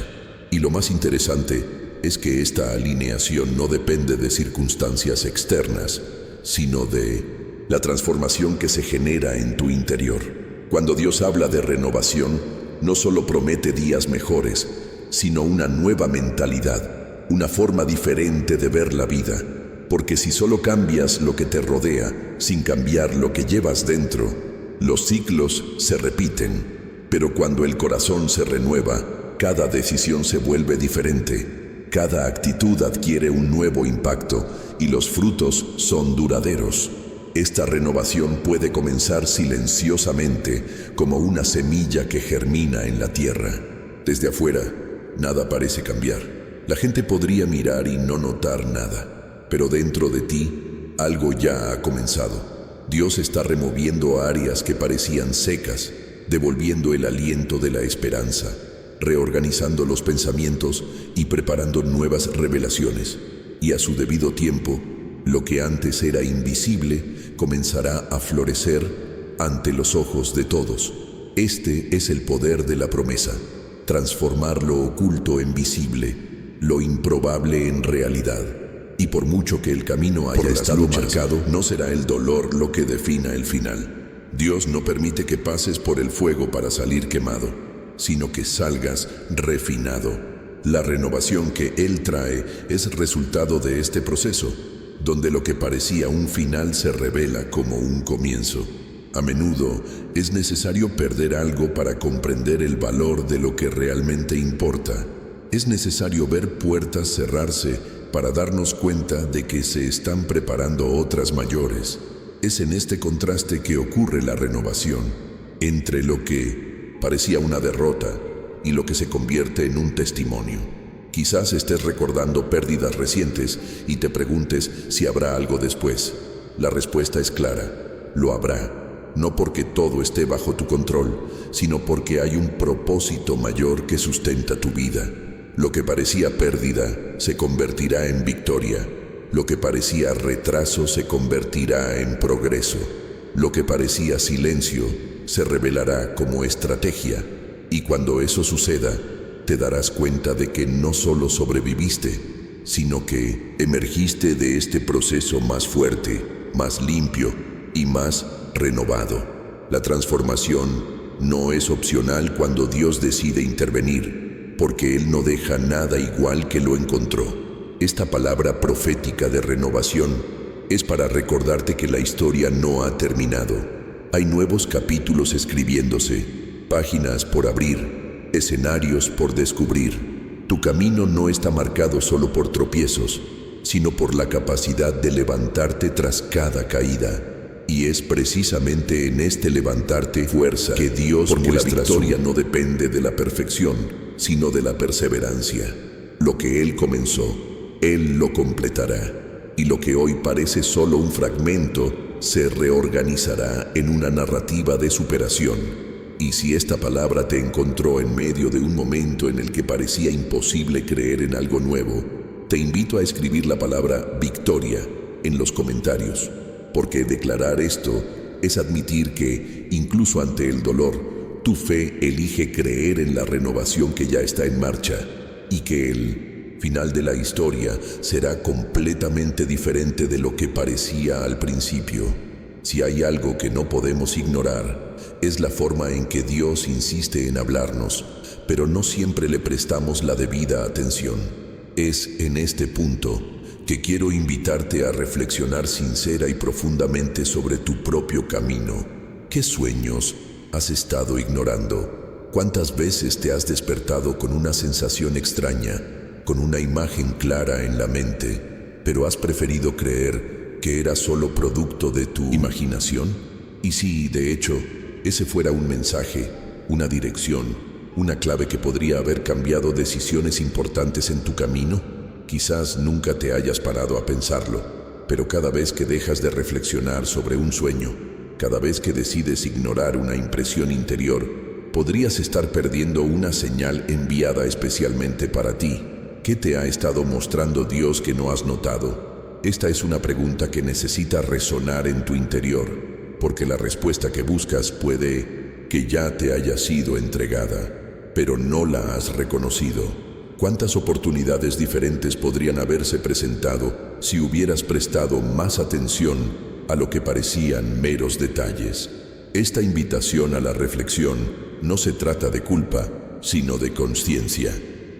[SPEAKER 1] Y lo más interesante es que esta alineación no depende de circunstancias externas, sino de la transformación que se genera en tu interior. Cuando Dios habla de renovación, no solo promete días mejores, sino una nueva mentalidad, una forma diferente de ver la vida. Porque si solo cambias lo que te rodea, sin cambiar lo que llevas dentro, los ciclos se repiten. Pero cuando el corazón se renueva, cada decisión se vuelve diferente, cada actitud adquiere un nuevo impacto y los frutos son duraderos. Esta renovación puede comenzar silenciosamente, como una semilla que germina en la tierra. Desde afuera, nada parece cambiar. La gente podría mirar y no notar nada, pero dentro de ti, algo ya ha comenzado. Dios está removiendo áreas que parecían secas, devolviendo el aliento de la esperanza, reorganizando los pensamientos y preparando nuevas revelaciones. Y a su debido tiempo, lo que antes era invisible comenzará a florecer ante los ojos de todos. Este es el poder de la promesa: transformar lo oculto en visible, lo improbable en realidad. Y por mucho que el camino haya estado marcado, no será el dolor lo que defina el final. Dios no permite que pases por el fuego para salir quemado, sino que salgas refinado. La renovación que Él trae es resultado de este proceso, donde lo que parecía un final se revela como un comienzo. A menudo es necesario perder algo para comprender el valor de lo que realmente importa. Es necesario ver puertas cerrarse para darnos cuenta de que se están preparando otras mayores. Es en este contraste que ocurre la renovación, entre lo que parecía una derrota y lo que se convierte en un testimonio. Quizás estés recordando pérdidas recientes y te preguntes si habrá algo después. La respuesta es clara: lo habrá, no porque todo esté bajo tu control, sino porque hay un propósito mayor que sustenta tu vida. Lo que parecía pérdida se convertirá en victoria. Lo que parecía retraso se convertirá en progreso. Lo que parecía silencio se revelará como estrategia. Y cuando eso suceda, te darás cuenta de que no solo sobreviviste, sino que emergiste de este proceso más fuerte, más limpio y más renovado. La transformación no es opcional cuando Dios decide intervenir, porque Él no deja nada igual que lo encontró. Esta palabra profética de renovación es para recordarte que la historia no ha terminado. Hay nuevos capítulos escribiéndose, páginas por abrir, escenarios por descubrir. Tu camino no está marcado solo por tropiezos, sino por la capacidad de levantarte tras cada caída. Y es precisamente en este levantarte fuerza que Dios muestra. Porque la victoria no depende de la perfección, sino de la perseverancia. Lo que Él comenzó, Él lo completará. Y lo que hoy parece solo un fragmento, se reorganizará en una narrativa de superación. Y si esta palabra te encontró en medio de un momento en el que parecía imposible creer en algo nuevo, te invito a escribir la palabra victoria en los comentarios, porque declarar esto es admitir que, incluso ante el dolor, tu fe elige creer en la renovación que ya está en marcha y que el final de la historia será completamente diferente de lo que parecía al principio. Si hay algo que no podemos ignorar, es la forma en que Dios insiste en hablarnos, pero no siempre le prestamos la debida atención. Es en este punto que quiero invitarte a reflexionar sincera y profundamente sobre tu propio camino. ¿Qué sueños has estado ignorando? ¿Cuántas veces te has despertado con una sensación extraña, con una imagen clara en la mente, pero has preferido creer que era solo producto de tu imaginación? Y si, de hecho, ese fuera un mensaje, una dirección, una clave que podría haber cambiado decisiones importantes en tu camino, quizás nunca te hayas parado a pensarlo, pero cada vez que dejas de reflexionar sobre un sueño, cada vez que decides ignorar una impresión interior, podrías estar perdiendo una señal enviada especialmente para ti. ¿Qué te ha estado mostrando Dios que no has notado? Esta es una pregunta que necesita resonar en tu interior, porque la respuesta que buscas puede que ya te haya sido entregada, pero no la has reconocido. ¿Cuántas oportunidades diferentes podrían haberse presentado si hubieras prestado más atención a lo que parecían meros detalles? Esta invitación a la reflexión no se trata de culpa, sino de conciencia.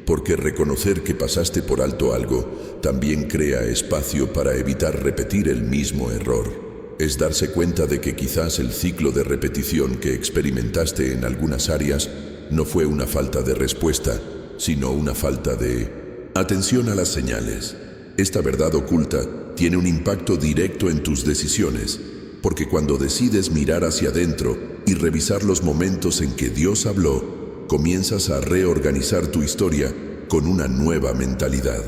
[SPEAKER 1] Porque reconocer que pasaste por alto algo también crea espacio para evitar repetir el mismo error. Es darse cuenta de que quizás el ciclo de repetición que experimentaste en algunas áreas no fue una falta de respuesta, sino una falta de atención a las señales. Esta verdad oculta tiene un impacto directo en tus decisiones, porque cuando decides mirar hacia adentro y revisar los momentos en que Dios habló, comienzas a reorganizar tu historia con una nueva mentalidad.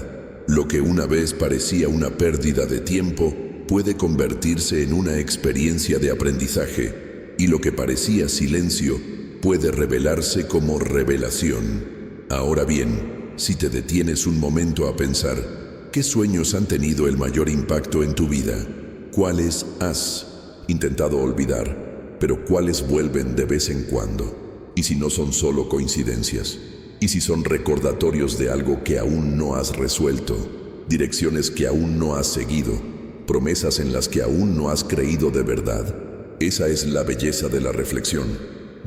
[SPEAKER 1] Lo que una vez parecía una pérdida de tiempo puede convertirse en una experiencia de aprendizaje, y lo que parecía silencio puede revelarse como revelación. Ahora bien, si te detienes un momento a pensar, ¿qué sueños han tenido el mayor impacto en tu vida? ¿Cuáles has intentado olvidar, pero cuáles vuelven de vez en cuando? ¿Y si no son solo coincidencias? ¿Y si son recordatorios de algo que aún no has resuelto? Direcciones que aún no has seguido, promesas en las que aún no has creído de verdad. Esa es la belleza de la reflexión,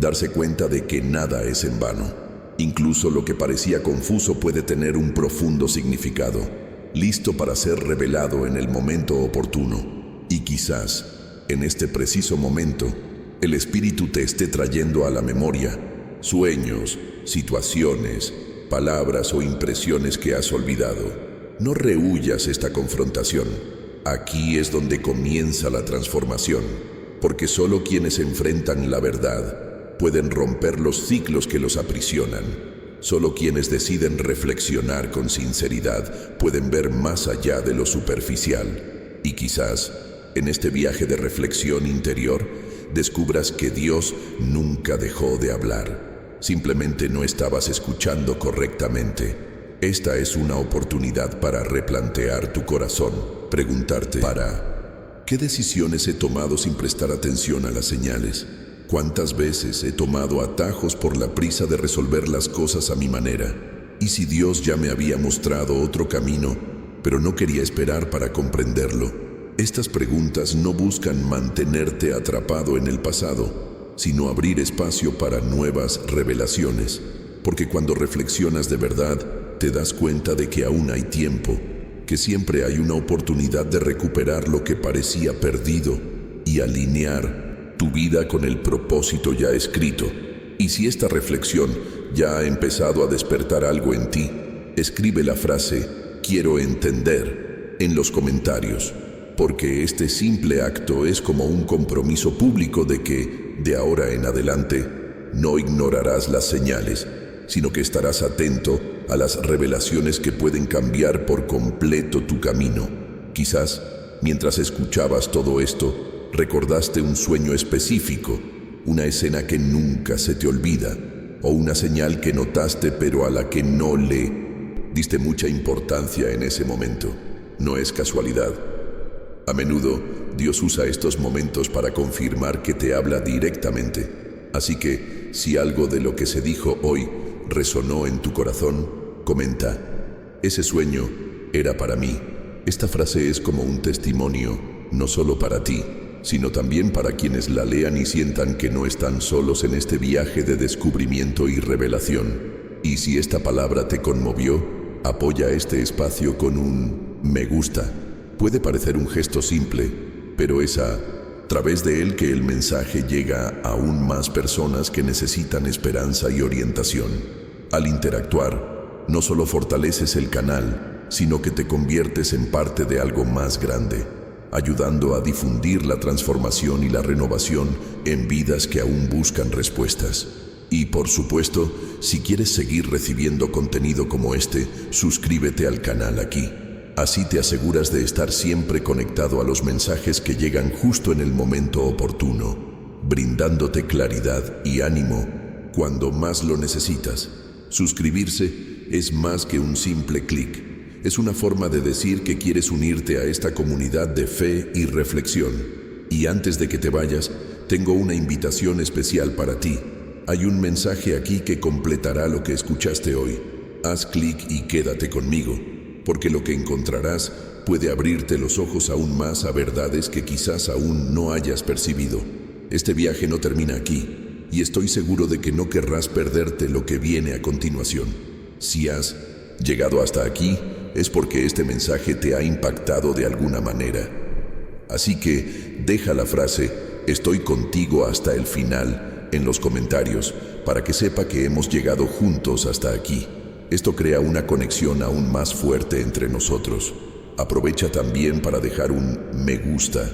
[SPEAKER 1] darse cuenta de que nada es en vano. Incluso lo que parecía confuso puede tener un profundo significado, listo para ser revelado en el momento oportuno. Y quizás, en este preciso momento, el Espíritu te esté trayendo a la memoria sueños, situaciones, palabras o impresiones que has olvidado. No rehuyas esta confrontación. Aquí es donde comienza la transformación, porque solo quienes enfrentan la verdad pueden romper los ciclos que los aprisionan. Solo quienes deciden reflexionar con sinceridad pueden ver más allá de lo superficial. Y quizás, en este viaje de reflexión interior, descubras que Dios nunca dejó de hablar. Simplemente no estabas escuchando correctamente. Esta es una oportunidad para replantear tu corazón, preguntarte, ¿qué decisiones he tomado sin prestar atención a las señales? ¿Cuántas veces he tomado atajos por la prisa de resolver las cosas a mi manera? ¿Y si Dios ya me había mostrado otro camino, pero no quería esperar para comprenderlo? Estas preguntas no buscan mantenerte atrapado en el pasado, sino abrir espacio para nuevas revelaciones, porque cuando reflexionas de verdad, te das cuenta de que aún hay tiempo, que siempre hay una oportunidad de recuperar lo que parecía perdido y alinear tu vida con el propósito ya escrito. Y si esta reflexión ya ha empezado a despertar algo en ti, escribe la frase "quiero entender" en los comentarios, porque este simple acto es como un compromiso público de que, de ahora en adelante, no ignorarás las señales, sino que estarás atento a las revelaciones que pueden cambiar por completo tu camino. Quizás, mientras escuchabas todo esto, recordaste un sueño específico, una escena que nunca se te olvida, o una señal que notaste pero a la que no le diste mucha importancia en ese momento. No es casualidad. A menudo, Dios usa estos momentos para confirmar que te habla directamente. Así que, si algo de lo que se dijo hoy resonó en tu corazón, comenta: Ese sueño era para mí. Esta frase es como un testimonio, no solo para ti, sino también para quienes la lean y sientan que no están solos en este viaje de descubrimiento y revelación. Y si esta palabra te conmovió, apoya este espacio con un me gusta. Puede parecer un gesto simple, pero es a través de él que el mensaje llega a aún más personas que necesitan esperanza y orientación. Al interactuar, no solo fortaleces el canal, sino que te conviertes en parte de algo más grande, ayudando a difundir la transformación y la renovación en vidas que aún buscan respuestas. Y por supuesto, si quieres seguir recibiendo contenido como este, suscríbete al canal aquí. Así te aseguras de estar siempre conectado a los mensajes que llegan justo en el momento oportuno, brindándote claridad y ánimo cuando más lo necesitas. Suscribirse es más que un simple clic. Es una forma de decir que quieres unirte a esta comunidad de fe y reflexión. Y antes de que te vayas, tengo una invitación especial para ti. Hay un mensaje aquí que completará lo que escuchaste hoy. Haz clic y quédate conmigo, porque lo que encontrarás puede abrirte los ojos aún más a verdades que quizás aún no hayas percibido. Este viaje no termina aquí, y estoy seguro de que no querrás perderte lo que viene a continuación. Si has llegado hasta aquí, es porque este mensaje te ha impactado de alguna manera. Así que deja la frase "estoy contigo hasta el final" en los comentarios para que sepa que hemos llegado juntos hasta aquí. Esto crea una conexión aún más fuerte entre nosotros. Aprovecha también para dejar un me gusta,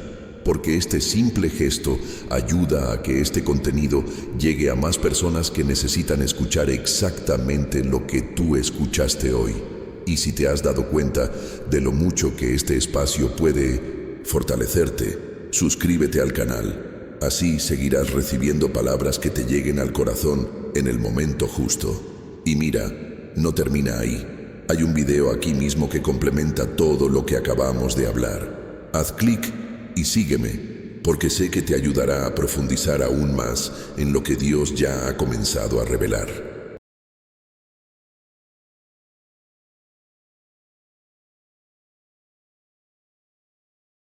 [SPEAKER 1] porque este simple gesto ayuda a que este contenido llegue a más personas que necesitan escuchar exactamente lo que tú escuchaste hoy. Y si te has dado cuenta de lo mucho que este espacio puede fortalecerte, suscríbete al canal. Así seguirás recibiendo palabras que te lleguen al corazón en el momento justo. Y mira, no termina ahí. Hay un video aquí mismo que complementa todo lo que acabamos de hablar. Haz clic y sígueme, porque sé que te ayudará a profundizar aún más en lo que Dios ya ha comenzado a revelar.